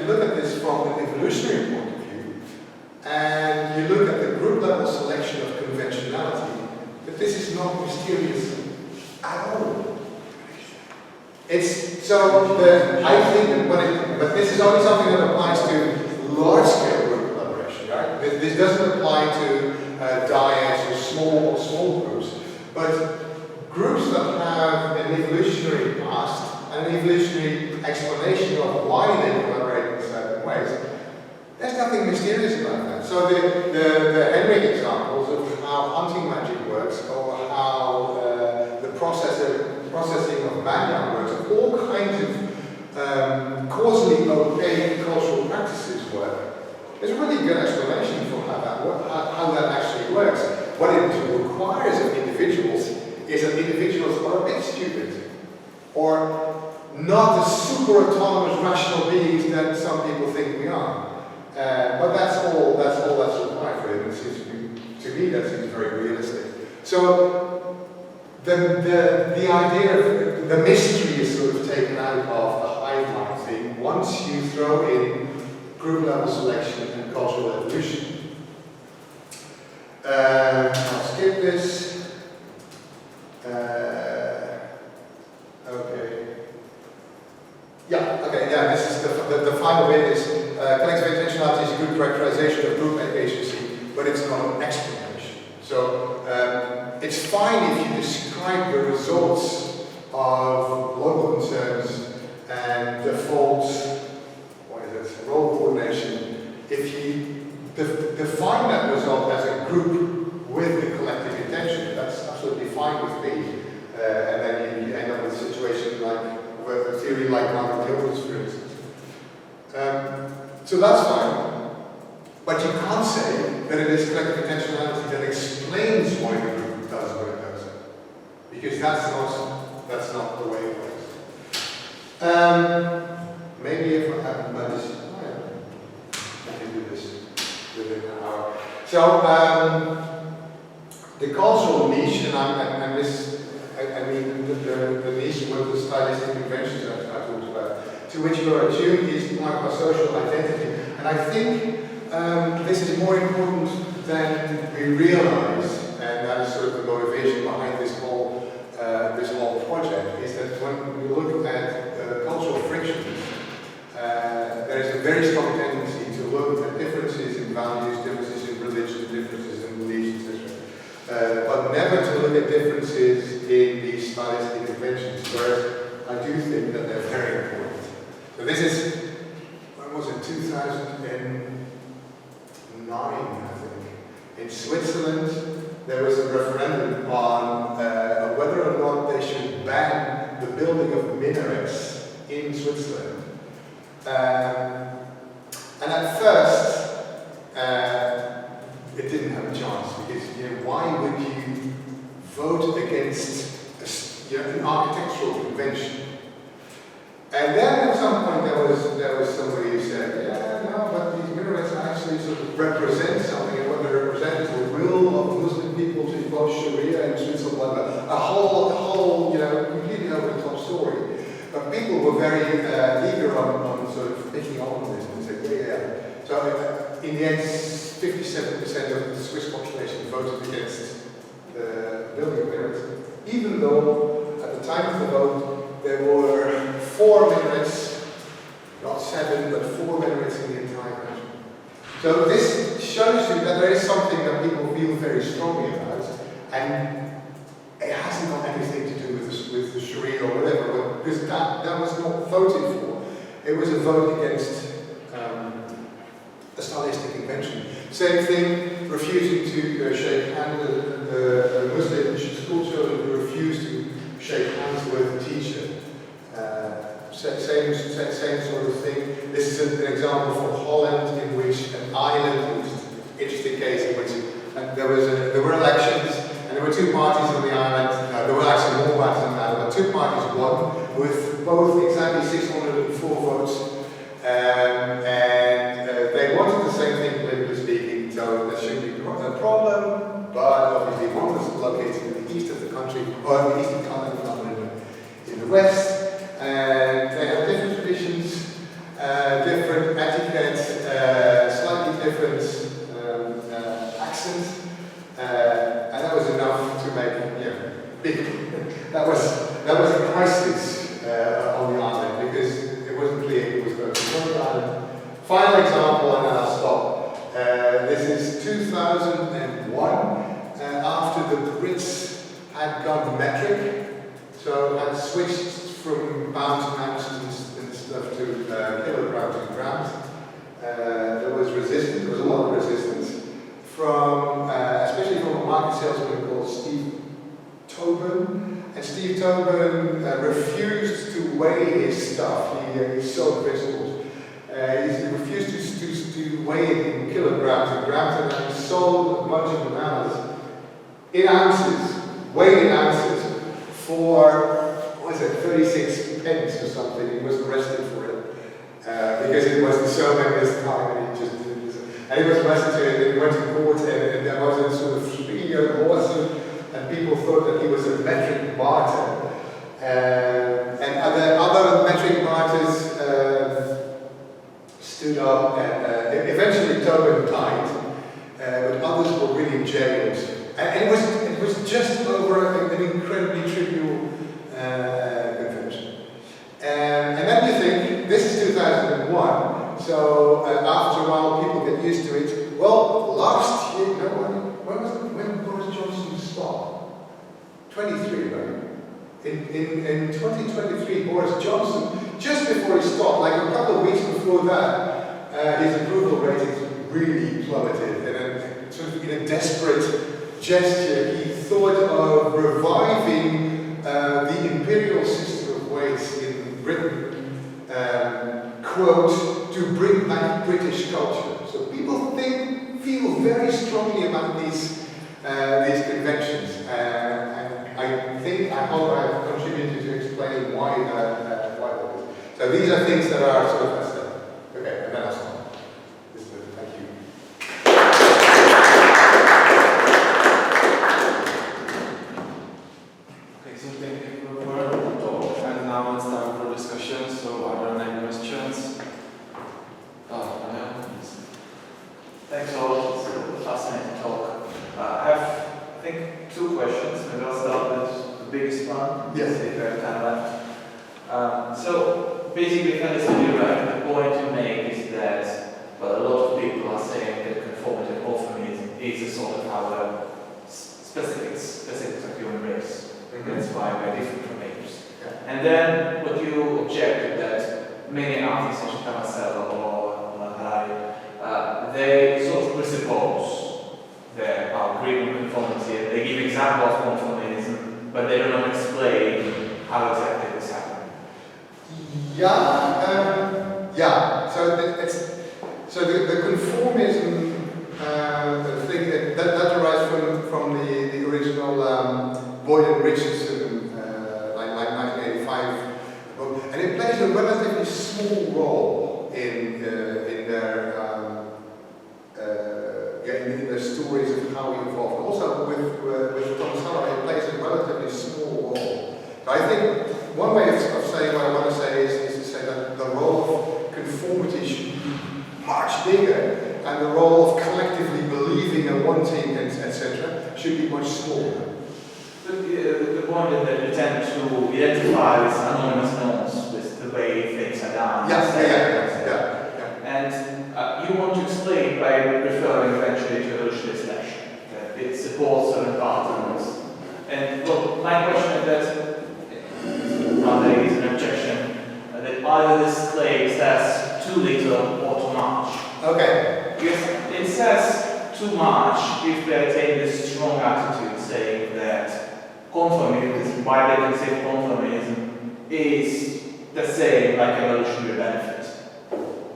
look at this from an evolutionary point of view, and you look at the group level selection of conventionality, that this is not mysterious at all. It's so that I think that but this is only something that applies to large scale group collaboration, right? This doesn't apply to dyads or small groups, but groups that have an evolutionary past and an evolutionary explanation of why they collaborate in certain ways. There's nothing mysterious about that. So the Henry examples of how hunting magic works, or how the processing of banyan works, all kinds of causally opaque cultural practices work. There's a really good explanation for how that actually works. What it requires of individuals is that individuals are a bit stupid, or not the super autonomous rational beings that some people think we are. But that's all that's required for him. It seems to me that seems very realistic. So the idea of the mystery is sort of taken out of the hive mind thing once you throw in group level selection and cultural evolution. I'll skip this. This is the final bit is collective intentionality is a good characterization of group agency, but it's not an explanation. So it's fine if you describe the results of local concerns and defaults, role coordination, if you define that result as a group with the collective intention, that's absolutely fine with me. And then you end up with a situation like a theory like Marc Slors, for instance. So that's fine, but you can't say that it is collective intentionality that explains why the group does what it does, because that's not the way it works. Maybe if I have I can do this within an hour. So the cultural niche, and this. I mean, the niche with the stylistic conventions I talked about, to which we are attuned, is part of our social identity. And I think this is more important than we realize, and that is sort of the motivation behind this whole project, is that when we look at cultural frictions, there is a very strong tendency to look at differences in values, differences in religion, differences in beliefs, etc. But never to look at differences in these stylistic conventions, whereas I do think that they're very important. So this is, when was it, 2009, I think. In Switzerland, there was a referendum on whether or not they should ban the building of minarets in Switzerland. And at first, it didn't have a chance, because why would you vote against an architectural convention? And then at some point there was somebody who said, yeah, no, but these minarets actually sort of represent something, and what they represent is the will of Muslim people to impose Sharia in Switzerland, a whole completely over the top story. But people were very eager on sort of picking up on this and said, yeah. So in the end, 57% of the Swiss population voted against the building of minarets, even though at the time of the vote there were 4 minarets, not 7, but 4 minarets in the entire country. So this shows you that there is something that people feel very strongly about, and it hasn't got anything to do with the Sharia or whatever, because that was not voted for. It was a vote against a stylistic invention. Same thing, refusing to shake hands with the Muslim school children who refused to shake hands with a teacher. Same sort of thing. This is an example from Holland, in which an island, which is an interesting case, in which there were elections, and there were 2 parties on the island. There were actually more parties on the island, but 2 parties won with both exactly 604 votes. And they wanted the same thing, politically speaking, so there shouldn't be a problem, but obviously one was located in the east of the country, or in the east of the continent, not in the west, and they have different traditions, different etiquette, slightly different accents, and that was enough to make, big. That was a crisis on the island, because it wasn't clear who was going to control the island. Final example, and then I'll stop. This is 2001, after the Brits had gone metric, so had switched from pounds and ounces and stuff to kilograms and grams. There was resistance, there was a lot of resistance from, especially from a market salesman called Steve Tobin. And Steve Tobin refused to weigh his stuff. He sold vegetables. He refused to weigh it in kilograms and grams, and he sold a bunch of bananas in ounces, weighed in ounces, for, what was it, 36 pence or something. He was arrested for it because it wasn't so many this time, and he just didn't. And he was arrested, and he went to court, and there was a sort of 3-year lawsuit, and people thought that he was a metric martyr. And other metric martyrs stood up, and eventually Tobin died, but others were really jailed. And it was just over an incredibly trivial convention. And then you think, this is 2001, so after a while people get used to it. Well, last year, when Boris Johnson stopped? 23, right? In 2023, Boris Johnson, just before he stopped, like a couple of weeks before that, his approval ratings really plummeted. And sort of in a desperate gesture, he thought of reviving the imperial system of weights in Britain, quote, to bring back British culture. So people feel very strongly about these conventions. I hope I have contributed to explain why that is. So these are things that are sort of messed up. Okay, and then I'll stop. Thank you. Okay, so thank you for the talk, and now it's time for discussion. So are there any questions? Thanks a lot. It's a fascinating talk. I have, I think, 2 questions. Maybe I'll start with the biggest one. Yes. If you have time left. So basically, if I listen to you right, the point you make is that, well, a lot of people are saying that conformity and euphemism is a sort of our specifics of human race. That's why we're different from apes. Yeah. And then what you object is that many artists, such as Tomasello or Harari, they sort of presuppose their agreement with conformity, and they give examples of conformism, but they do not explain how exactly this happened. Yeah. So the conformism thing that derives from the original Boyd and Richardson, like 1985 book, and it plays a relatively small role in their stories of how we evolved. Also with Tomasello, it plays a relatively small role. So I think one way of saying what I want to say is to say that the role of conformity bigger, and the role of collectively believing and wanting, etc., should be much smaller. The point is that you tend to identify with anonymous norms, with the way things are done. Yeah. And you want to explain by referring eventually to evolutionary selection, that it supports certain patterns. And well, my question is that, rather is an objection, that either this claim says too little or too much. Okay. Because it says too much if they take this strong attitude saying that conformism, why they consider conformism, is the same like evolutionary benefit.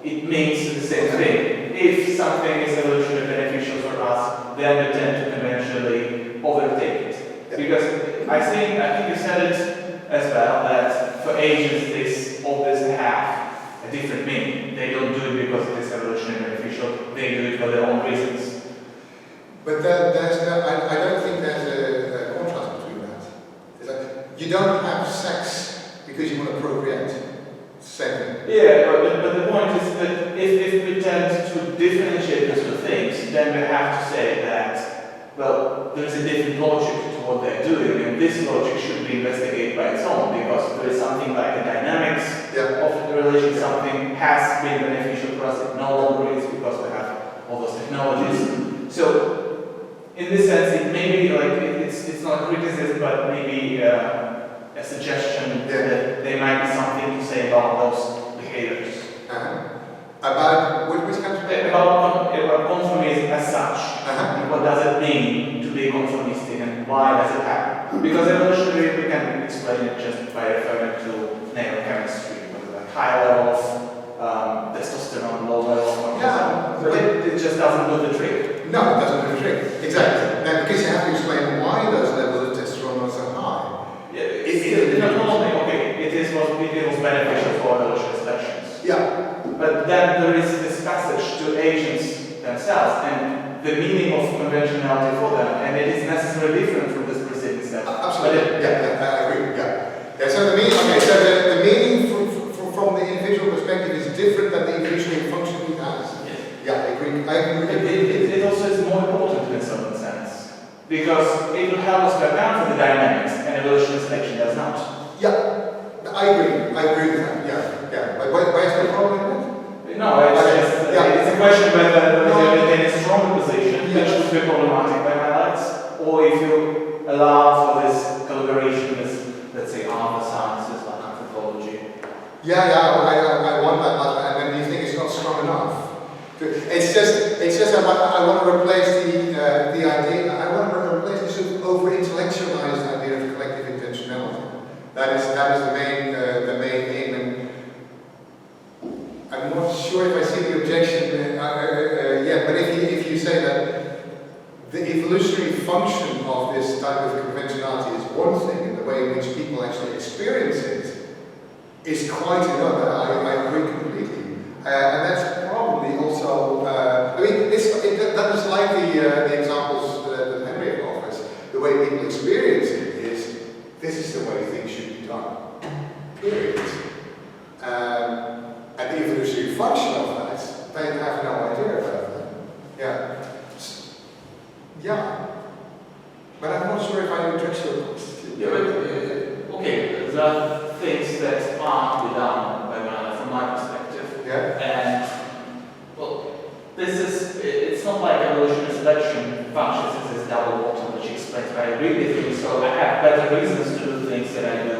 It means the same thing. If something is evolutionary beneficial for us, then we tend to conventionally overtake it. Yeah. Because I think you said it as well, that for agents this obviously have a different meaning. They don't do it because it is evolutionary beneficial, they do it for their own reasons. But I don't think there's a contrast between that. Is that you don't have sex because you want to procreate. Same thing. Yeah, but the point is that if we tend to differentiate those two things, then we have to say that, well, there is a different logic to what they're doing, and this logic should be investigated by its own, because there is something like the dynamics of the relation, something has been beneficial for us, it no longer is because we have all those technologies. So, in this sense, it may be like, it's not criticism, but maybe a suggestion that there might be something to say about those behaviors. About which kind of behavior? About conformism as such. And what does it mean to be conformistic and why does it happen? Because evolutionary, we can explain it just by referring to neurochemistry, with a high level of testosterone, low level of cortisol. But it just doesn't do the trick. No, it doesn't do the trick. Exactly. Now, because you have to explain why those levels of testosterone are so high. It was beneficial for evolutionary selections. Yeah. But then there is this passage to agents themselves and the meaning of conventionality for them, and it is necessarily different from this preceding step. Absolutely. I agree. So the meaning, the meaning from the individual perspective is different than the evolutionary function it has. Yeah, I agree. It also is more important in a certain sense, because it will help us to account for the dynamics, and evolutionary selection does not. Yeah, I agree with that. Yeah. But where's the problem with that? No, it's a question whether you retain a strong position, which would be problematic by my lights, or if you allow for this collaboration with, let's say, other sciences like anthropology. I want that, and then you think it's not strong enough. It's just I want to replace the idea. I want to replace this sort of over-intellectualized idea of collective intentionality. That is the main aim, and I'm not sure if I see the objection yet. But if you say that the evolutionary function of this type of conventionality is one thing, and the way in which people actually experience it is quite another, I agree completely. And that's probably also, that is like the examples that Henry offers. The way people experience it is, this is the way things should be done. Period. And the evolutionary function of that, they have no idea about that. Yeah. But I'm not sure if I address your question. Okay, there are things that aren't be done by man from my perspective. And, well, it's not like evolutionary selection functions as this double bottom, which explains why I agree with you. So I have better reasons to do things that I do.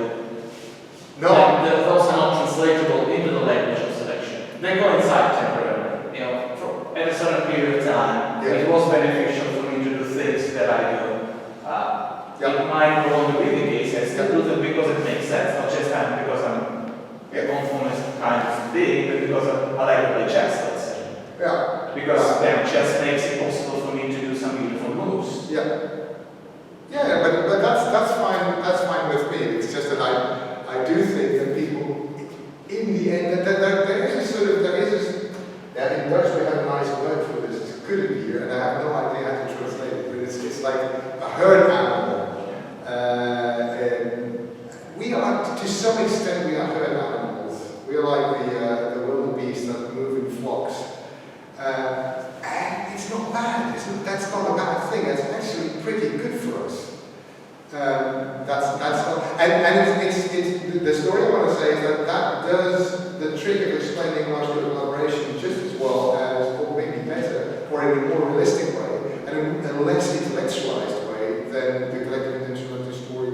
No. And those are not translatable into the language of selection. They coincide temporarily. At a certain period of time, it was beneficial for me to do things that I do. It might no longer be the case. I still do them because it makes sense, not just because I'm a conformist kind of thing, but because I like to play chess, let's say. Because then chess makes it possible for me to do some beautiful moves. But that's fine with me. It's just that I do think that people, in the end, there is in Dutch we have a nice word for this, it's crudely here, and I have no idea how to translate it, but it's like a herd animal. We are, to some extent, we are herd animals. We are like the wildebeest that move in flocks. and it's the story I want to say is that that does the trick of explaining logical collaboration just as well as, or maybe better, or in a more realistic way, and in a less intellectualized way than the collective intentionality story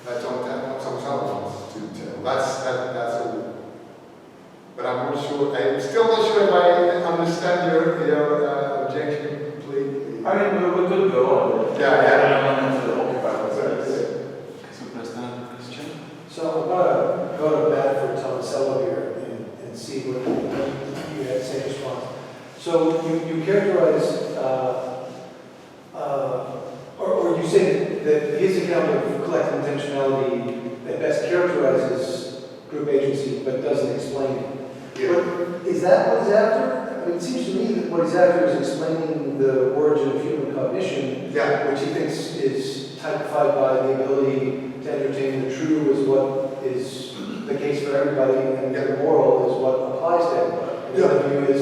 that Tomasello wants to tell. That's all. But I'm not sure. I'm still not sure if I understand your objection completely. I mean, we could go on. Yeah. I don't want to occupy So I'm going to go to bat for Tomasello here and see what you had to say in response. So you characterize, or you say that his account of collective intentionality at best characterizes group agency but doesn't explain it. Yeah. But is that what he's after? I mean, it seems to me that what he's after is explaining the origin of human cognition, Yeah. which he thinks is typified by the ability to entertain the true as what is the case for everybody, and the moral is what applies to everybody. And the view is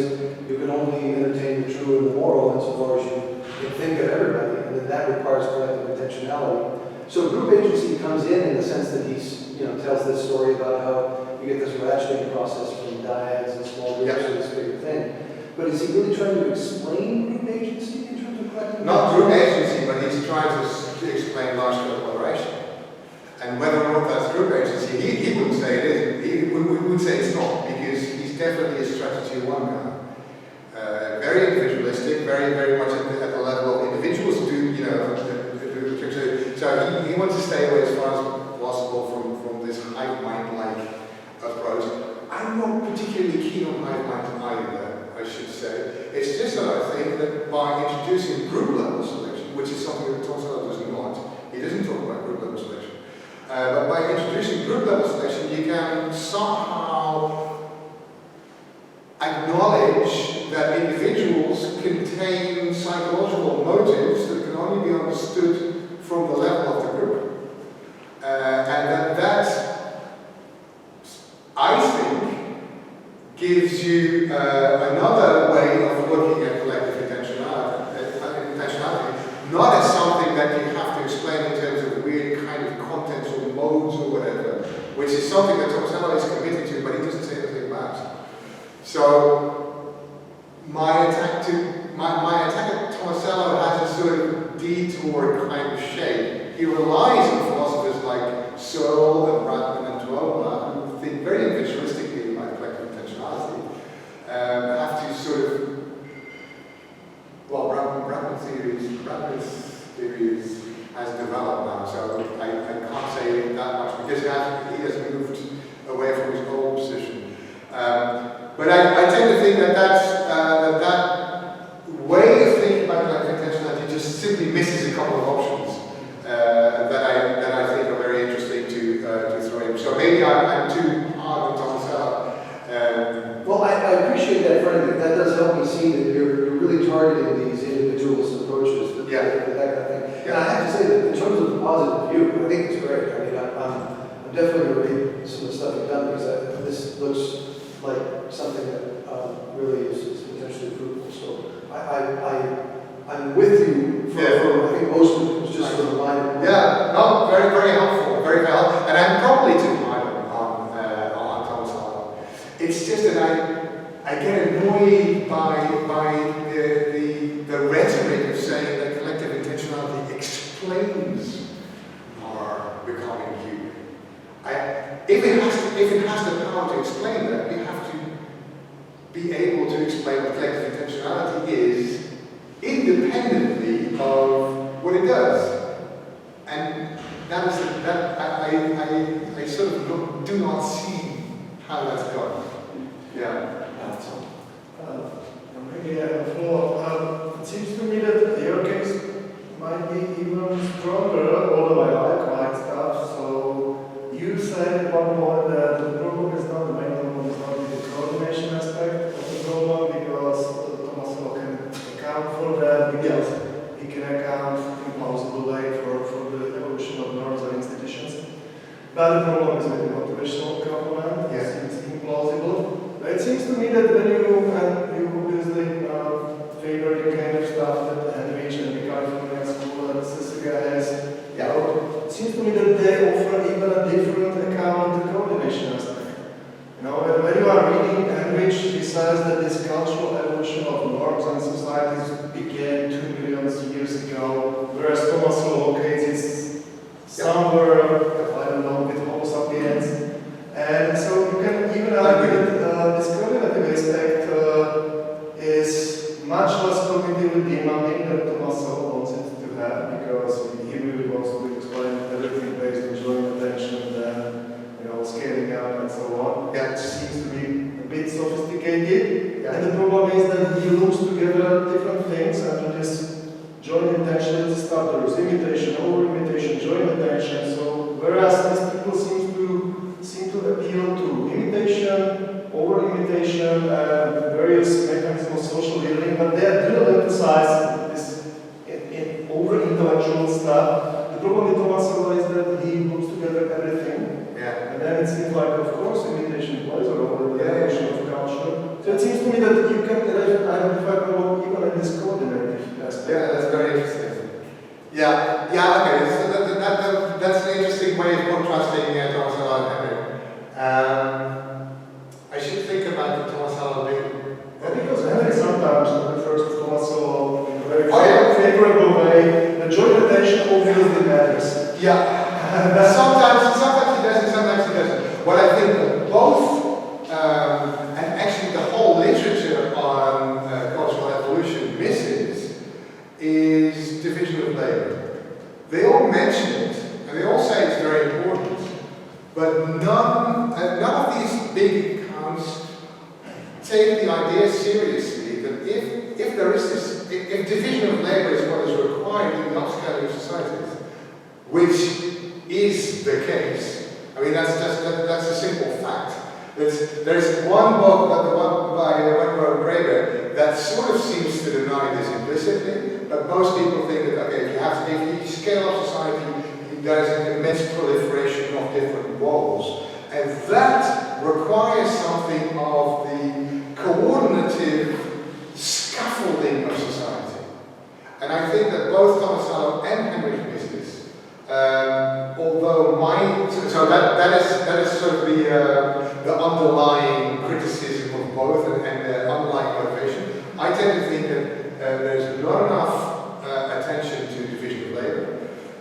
you can only entertain the true and the moral insofar as you can think of everybody, and then that requires collective intentionality. So group agency comes in the sense that he's, tells this story about how you get this ratcheting process from dyads and small groups to this bigger thing. But is he really trying to explain group agency in terms of collective? Not group agency, but he's trying to explain large-scale collaboration. And whether or not that's group agency, he wouldn't say it is. We would say it's not, because he's definitely a strategy one guy. Very individualistic, very, very much at the level of individuals do. So he wants to stay away as far as possible from this hive mind-like approach. I'm not particularly keen on hive mind either, I should say. It's just that I think that by introducing group-level selection, which is something that Tomasello does not, he doesn't talk about group-level selection. But by introducing group-level selection, you can somehow acknowledge that individuals contain psychological motives that can only be understood from the level of the group. And that, I think, gives you another way of looking at collective intentionality, not as something that you have to explain in terms of weird kind of contents or modes or whatever, which is something that Tomasello is committed to, but he doesn't say anything about. So my attack at Tomasello has a sort of detour kind of shape. He relies on philosophers like Searle and Radboud and Tomasello, who think very individualistically about collective intentionality, have to sort of, well, Radboud's theories has developed now, so I can't say that much because he has moved away from his old position. But I tend to think that that way of thinking about collective intentionality just simply misses a couple of options that I think are very interesting to throw in. So maybe I'm too hard on Tomasello. Well, I appreciate that, Frank. That does help me see that you're really targeting these individualist approaches to that kind of thing. Yeah. And I have to say that in terms of the positive view, I think it's great. I mean, I'm definitely going to read some of the stuff you've done because this looks like something that really is potentially fruitful. So I'm with you for I think most of it was just sort of line. Yeah, no, very, very helpful, very well. And I'm probably too hard on Tomasello. It's just that I get annoyed by the rhetoric of saying that collective intentionality explains our becoming human. If it has the power to explain that, we have to be able to explain what collective intentionality is independently of what it does. And that is that I sort of do not see how that's gone. Yeah. Maybe I have more. It seems to me that your case might be even stronger, although I like white stuff. So you said at one point that the problem is not the main problem, is not the coordination aspect of the problem, because Tomasello can account for that, because he can account in a plausible way for the evolution of norms and institutions. But the problem is with the motivational component. It seems implausible. But it seems to me that when you obviously favor the kind of stuff that Henrich and the California School and Cecilia has, it seems to me that they offer even a you are reading Heinrich, he says that this cultural evolution of norms and societies began 2 million years ago, whereas Tomasello locates it somewhere, I don't know, with Homo sapiens. And so you can even argue that this cognitive aspect is much less cognitively demanding than Tomasello wants it to have, because he really wants to explain everything based on joint attention and scaling up and so on. That seems to be a bit sophisticated. And the problem is that he looks together different things, and this joint attention stuff, there is imitation, overimitation, joint attention. So whereas these people seem to appeal to imitation, overimitation, and various mechanisms of social healing, but they do emphasize this in overintellectual stuff. The problem with Tomasello is that he looks together everything. And then it seems like, of course, imitation plays a role in the evolution of culture. So it seems to me that you can identify problem even in this coordinative aspect. Yeah, that's very interesting. Yeah, okay. So that's an interesting way of contrasting Tomasello and Henrik. I should think about the Tomasello bit. Because Henrik sometimes refers to Tomasello in a very favorable way. The joint attention obviously matters. Yeah. Sometimes he does and sometimes he doesn't. What I think that both, and actually the whole literature on cultural evolution misses, is division of labor. They all mention it, and they all say it's very important, but none of these big accounts take the idea seriously that if there is this, if division of labor is what is required in the upscaling societies, which is the case. I mean, that's a simple fact. There's one book, the one by Radboud University, that sort of seems to deny this implicitly, but most people think that, okay, if you scale up society, there's an immense proliferation of different roles. And that requires something of the coordinative scaffolding of society. And I think that both Tomasello and Henrik miss this. Although that is sort of the underlying criticism of both and the underlying motivation. I tend to think that there's not enough attention to division of labor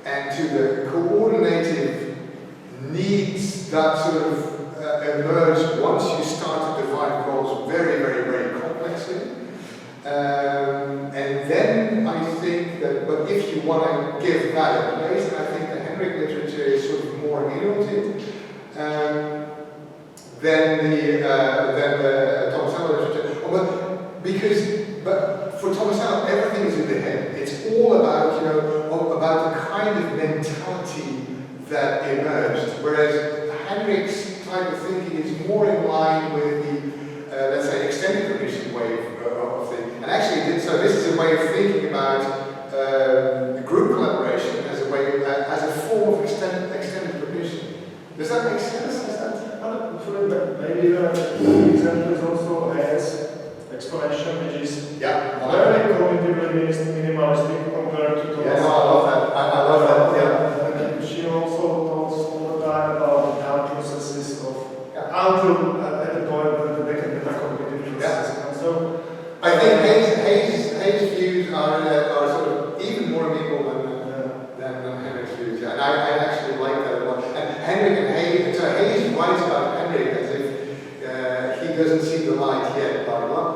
and to the coordinative needs that sort of emerge once you start to define roles very, very, very complexly. And then I think that, but if you want to give that a place, I think the Henrik literature is sort of more innovative than the Tomasello literature. But for Tomasello, everything is in the head. It's all about, about the kind of mentality that emerged. Whereas Henrik's type of thinking is more in line with the, let's say, extended cognition way of thinking. And actually, so this is a way of thinking about group collaboration as a form of extended cognition. Does that make sense? Maybe the example is also as explanation, which is very cognitively minimalistic compared to Tomasello. Yeah, no, I love that. I love that. Yeah. And she also talks all the time about the time processes until at the point when they can metacognitive processes. And so I think Hayes' views are sort of even more amenable than Henrik's views. And I actually like that a lot. And Henrik and Hayes, so Hayes writes about Henrik as if he doesn't see the light yet, blah, blah.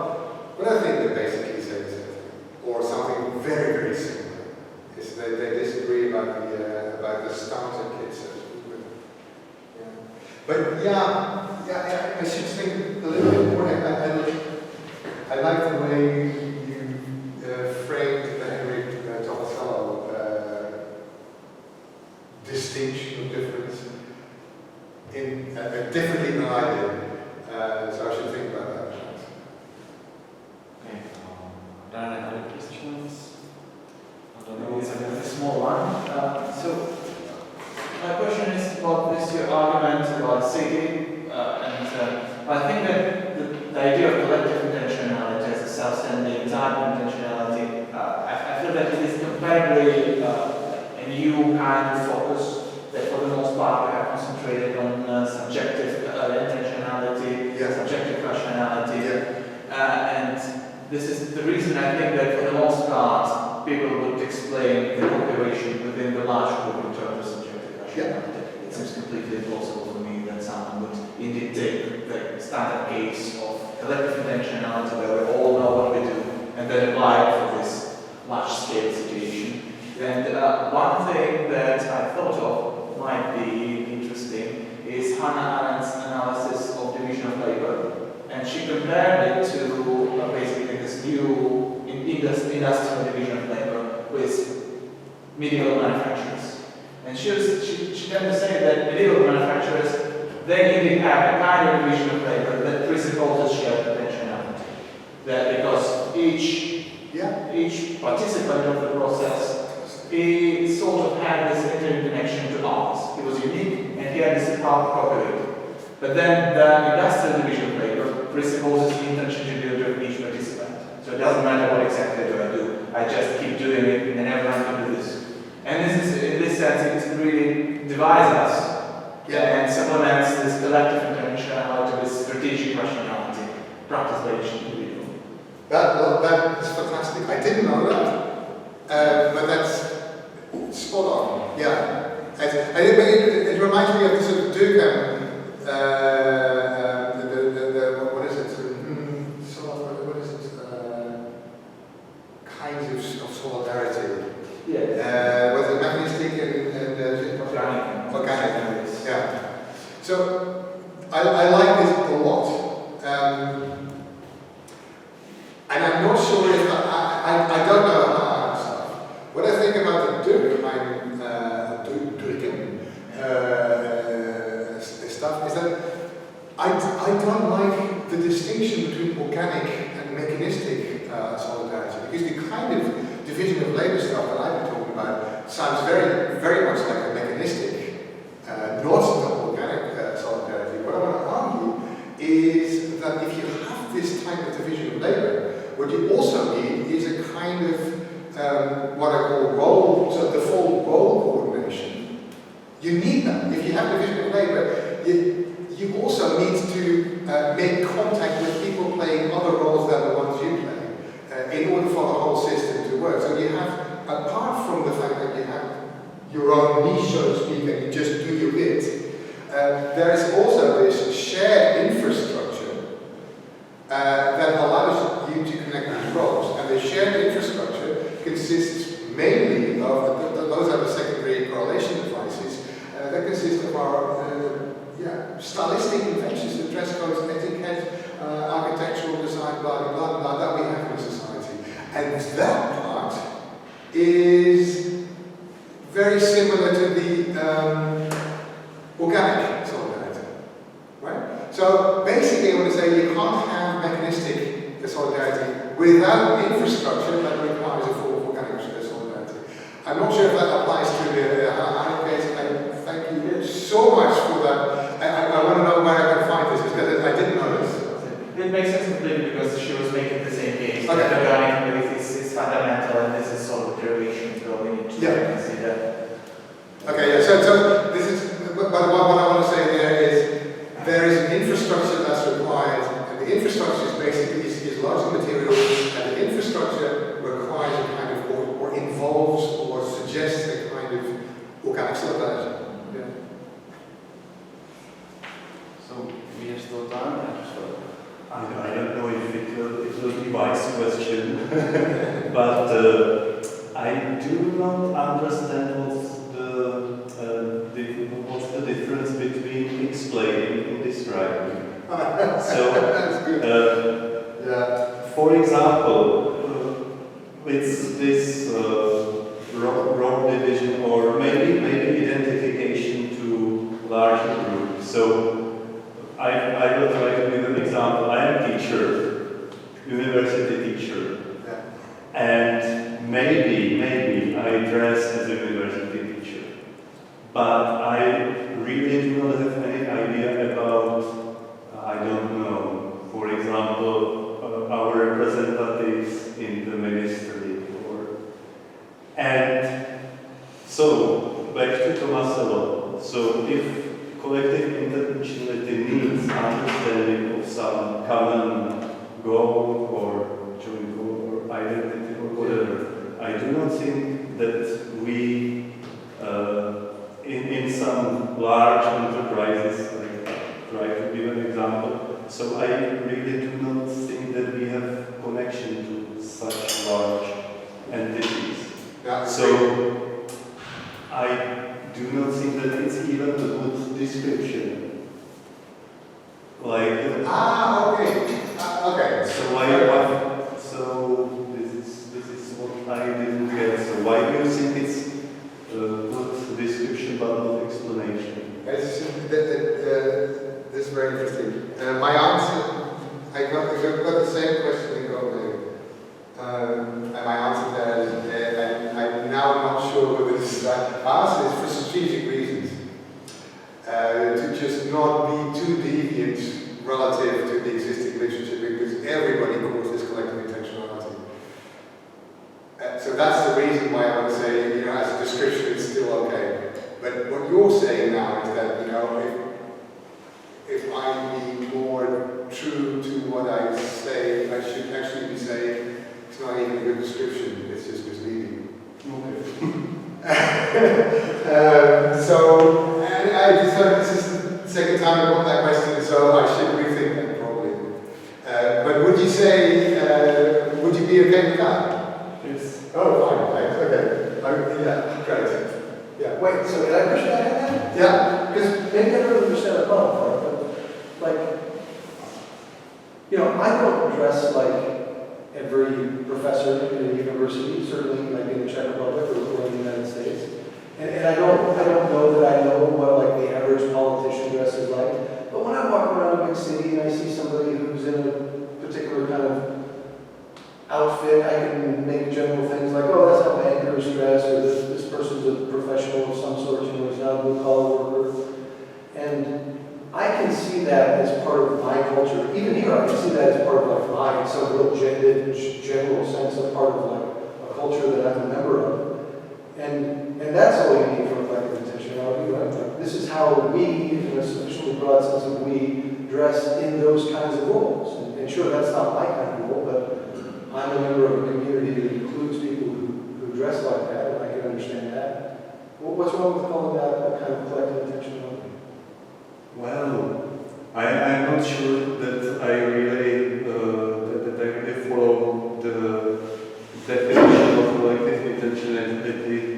But I think they basically say the same thing. Or something very, very similar. They disagree about the starter kits. But I should think a little bit more. I like the way you framed the Henrik Tomasello distinction of difference differently than I did. So I should think about that. Okay. Are there any other questions? I don't know. It's a very small one. So my question is about this your argument about city, I think that the idea of collective intentionality as a self-standing type of intentionality, I feel that it is comparatively a new kind of focus that for the most part we have concentrated on subjective intentionality, subjective this is the reason I think that for the most part, people would explain the operation within the large group in terms of subjective rationality. It seems completely impossible for me that someone would indeed take the standard case of collective intentionality where we all know what we do and then apply it for this large-scale situation. And one thing that I thought of might be interesting is Hannah Arendt's analysis of division of labor. And she compared it to basically this new industrial division of labor with medieval manufacturers. And she tended to say that medieval manufacturers, they indeed have a kind of division of labor that presupposes shared intentionality. That because each participant of the process, he sort of had this interconnection to others. He was unique and he had this cooperate. But then the industrial division of labor presupposes the interchangeability of each participant. So it doesn't matter what exactly do I do. I just keep doing it and everyone can do this. And this is, in this sense, it really divides us and supplements this collective intentionality with strategic rationality, practiced by each individual. That is fantastic. I didn't know that, but that's spot on. Yeah. It reminds me of the sort of Durkheim. What is it? What is it? Kinds of solidarity. Yeah. Was it mechanistic and organic? Yeah. So I like this a lot, and I'm not sure if I don't know how stuff. What I think about the Durkheim stuff is that I don't like the distinction between organic and mechanistic solidarity, because the kind of division of labor stuff that I've been talking about sounds very, very much like a mechanistic, not the organic solidarity. What I want to argue is that if you have this type of division of labor, what you also need is a kind of what I call role, so default role coordination. You need that. If you have division of labor, you also need to make contact with people playing other roles than the ones you play in order for the whole system to work. So you have, apart from the fact that you have your own niche, so to speak, and you just do your bit, there is also this shared infrastructure that allows you to connect with roles. And the shared infrastructure consists mainly of, those are the secondary correlation devices, that consist of our stylistic conventions, the dress codes, etiquette, architectural design, blah, blah, blah, blah, that we have in society. And that part is very similar to the organic solidarity, right? So basically I want to say you can't have mechanistic solidarity without infrastructure that requires a form of organic solidarity. I'm not sure if that applies to the Hannah case. Thank you so much for that. I want to know where I can find this, because I didn't know this. It makes sense completely because she was making the same case. Okay. The organic belief is fundamental, and this is sort of derivation going into consider. Okay, yeah, so this is, but what I want to say there is an infrastructure that's required, and the infrastructure is basically is largely material, and the infrastructure requires a kind of, or involves, or suggests a kind of organic solidarity. So we have still time. I don't know if it will be wise question, but I do not understand what's the difference between explaining and describing. So, for example, it's this wrong division, or maybe identification to larger groups. So I will try to give an example. I am a teacher, university teacher, and maybe I dress as a university teacher, but I really do not have any idea about, I don't know, for example, our representatives in the ministry, and so back to Tomasello. So if collective intentionality needs understanding of some common goal or joint goal or identity or whatever. I do not think that we, in some large enterprises, I try to give an example, so I really do not think that we have connection to such large entities. Yeah, So I do not think that it's even a good description. Like okay. Okay. So this is what I didn't get. So why do you think it's a good description but not explanation? This is very interesting. My answer, I got the same question in Copenhagen. And my answer there is, I'm now not sure whether this is right. My answer is for strategic reasons. To just not be too deviant relative to the existing literature, because everybody calls this collective intentionality. So that's the reason why I would say, as a description, it's still okay. But what you're saying now is that, if I'm being more true to what I say, I should actually be saying it's not even a good description, it's just misleading. And I decided this is the second time I got that question, so I should rethink that probably. But would you say, would you be okay with that? Yes. Oh, fine, thanks, okay. Yeah, great. Yeah. Wait, so can I push back on that? Yeah. Because maybe I don't understand the problem, right? But, I don't dress like every professor in a university, certainly like in the Czech Republic or in the United States. And I don't know that I know what like the average politician dresses like. But when I walk around a big city and I see somebody who's in a particular kind of outfit, I can make general things like, oh, that's how bankers dress, or this person's a professional of some sort, he's not a blue-collar worker. And I can see that as part of my culture. Even here, I can see that as part of like my, some real general sense of part of like a culture that I'm a member of. And that's all you need from collective intentionality, right? Like, this is how we, in a sufficiently broad sense of we, dress in those kinds of roles. And sure, that's not my kind of role, but I'm a member of a community that includes people who dress like that, and I can understand that. Well, what's wrong with calling that a kind of collective intentionality? Well, I'm not sure that I really follow the definition of collective intentionality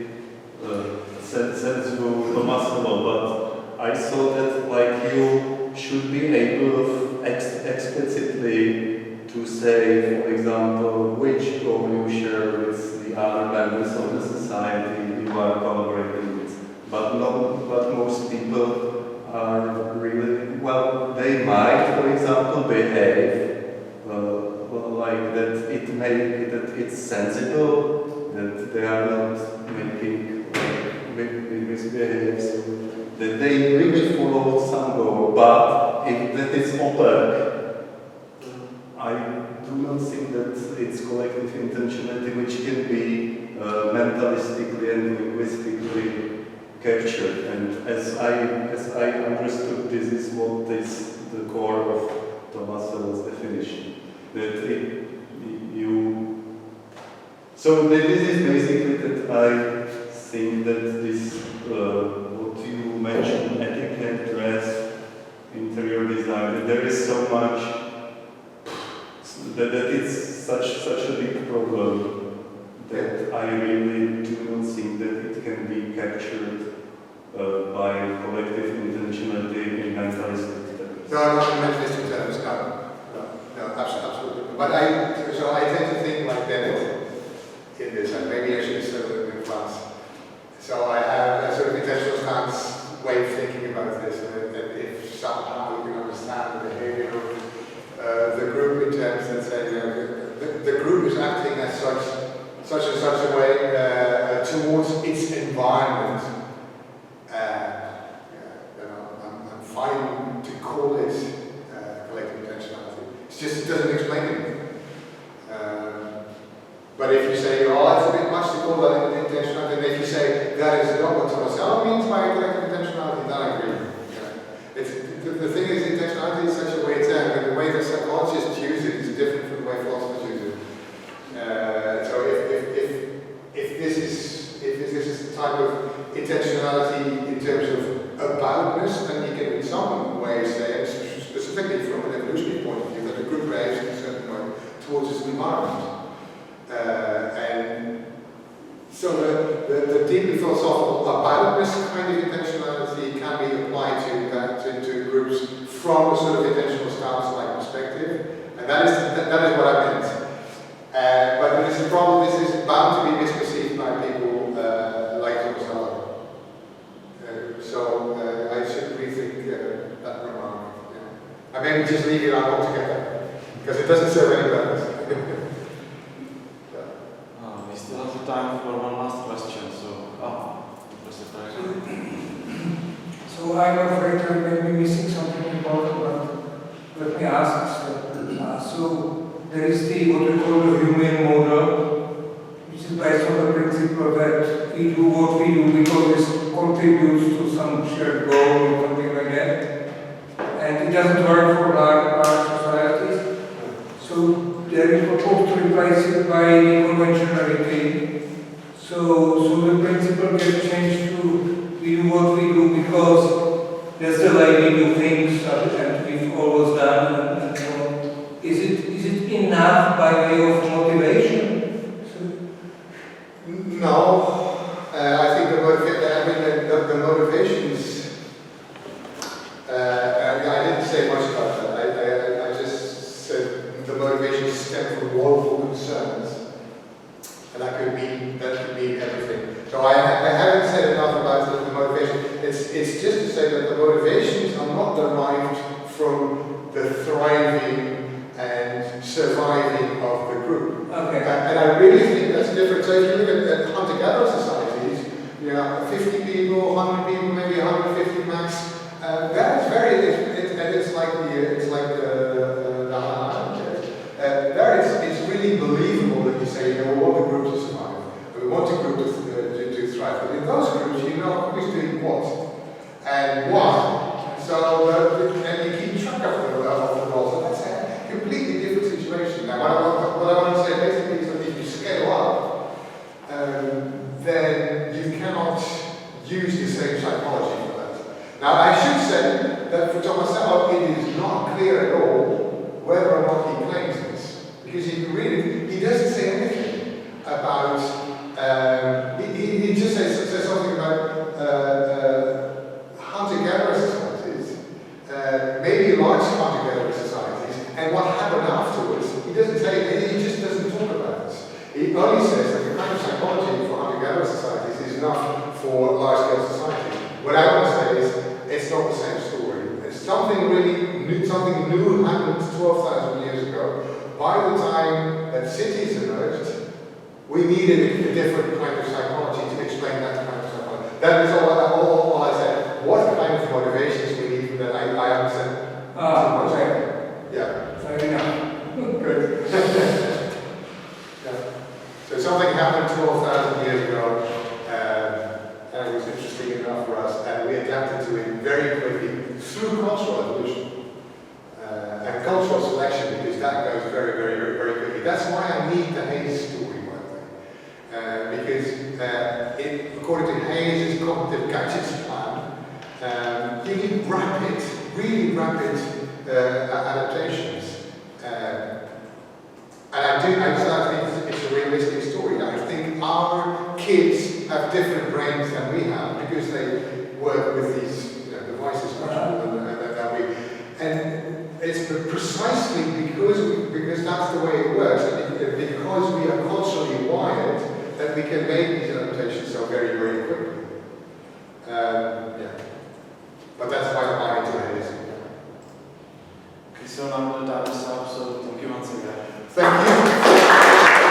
sent through Tomasello, but I thought that like you should be able of explicitly to say, for example, which goal you share with the other members of the society you are collaborating with. But most people are really, well, they might, for example, behave like that that it's sensible, that they are not making misbehaves, that they really follow some goal, but if that is opaque, I do not think that it's collective intentionality which can be mentalistically and linguistically captured. And as I understood, this is what is the core of Tomasello's definition. So this is basically that I think that this what you mentioned, etiquette, dress, interior design, that there is so much that it's such a big problem that I really do not think that it can be captured by collective intentionality in mentalistic terms. No, not in mentalistic terms, no, absolutely. But I tend to think like Bennett in this, and maybe I should have said it in class. So I have a sort of intentional stance way of thinking about this, and if somehow you can understand the behavior of the group in terms that say, the group is acting as such and such a way towards its environment. I'm fine to call it collective intentionality. It's just, it doesn't explain anything. But if you say, oh, that's a bit much to call that intentionality, and if you say that is not what Tomasello means by collective intentionality, then I agree. The thing is, intentionality is such a way it's and the way the psychologists use it is different from the way philosophers use it. from a sort of intentional stance-like perspective, and that is what I meant. But there is a problem. This is bound to be misperceived by people like Tomasello. So I should rethink that remark. Yeah. I maybe just leave it out altogether because it doesn't serve any purpose. We still have time for one last question, so, Professor Perez. So I'm afraid I may be missing something important, but let me ask. So there is what we call the Humean model, which is based on the principle that we do what we do because this contributes to some shared goal or something like that. And it doesn't work for large societies. So there is proposed to replace it by conventionality. So the principle gets changed to we do what we do because that's the way we do things and we've always done and so on. Is it enough by way of motivation? No, I think the motivations. I didn't say much about that. I just said the motivations stem from lawful concerns, and that could mean everything. So I haven't said enough about the motivation. It's just to say that the motivations are not derived from the thriving and surviving of the group. Okay. And I really think that's different. So if you look at hunter-gatherer societies, 50 people, 100 people, maybe 150 max. That is very. It's like the Island. There it's really believable that you say, we want the group to survive, we want the group to thrive. But in those groups, you know who's doing what and why. So and you keep track of the roles. And that's a completely different situation. Now, what I want to say basically is that if you scale up, then you cannot use the same psychology for that. Now, I should say that for Tomasello, it is not clear at all whether or not he claims this. Because if you read it, he doesn't say anything about, he just says something about hunter-gatherer societies, maybe large hunter-gatherer societies, and what happened afterwards. He doesn't say, he just doesn't talk about this. He only says that the kind of psychology for hunter-gatherer societies is enough for large-scale societies. What I want to say is, it's not the same story. It's something really new, something new happened 12,000 years ago. By the time that cities emerged, we needed a different kind of psychology to explain that kind of psychology. That is all I said. What kind of motivations we need that I understand. Okay. Yeah. Fair enough. Good. Yeah. So something happened 12,000 years ago, and it was interesting enough for us, and we adapted to it very quickly through cultural evolution and cultural selection, because that goes very, very, very, very quickly. That's why I need the Hayes story, by the way, because according to Hayes' cognitive gadgets plan, you need rapid, really rapid adaptations. And I think it's a realistic story. I think our kids have different brains than we have because they work with these devices much more than we. And it's precisely because that's the way it works, and because we are culturally wired, that we can make these adaptations so very, very quickly. Yeah. But that's why the mind to it is. Okay, so now the time is up, so thank you once again. Thank you.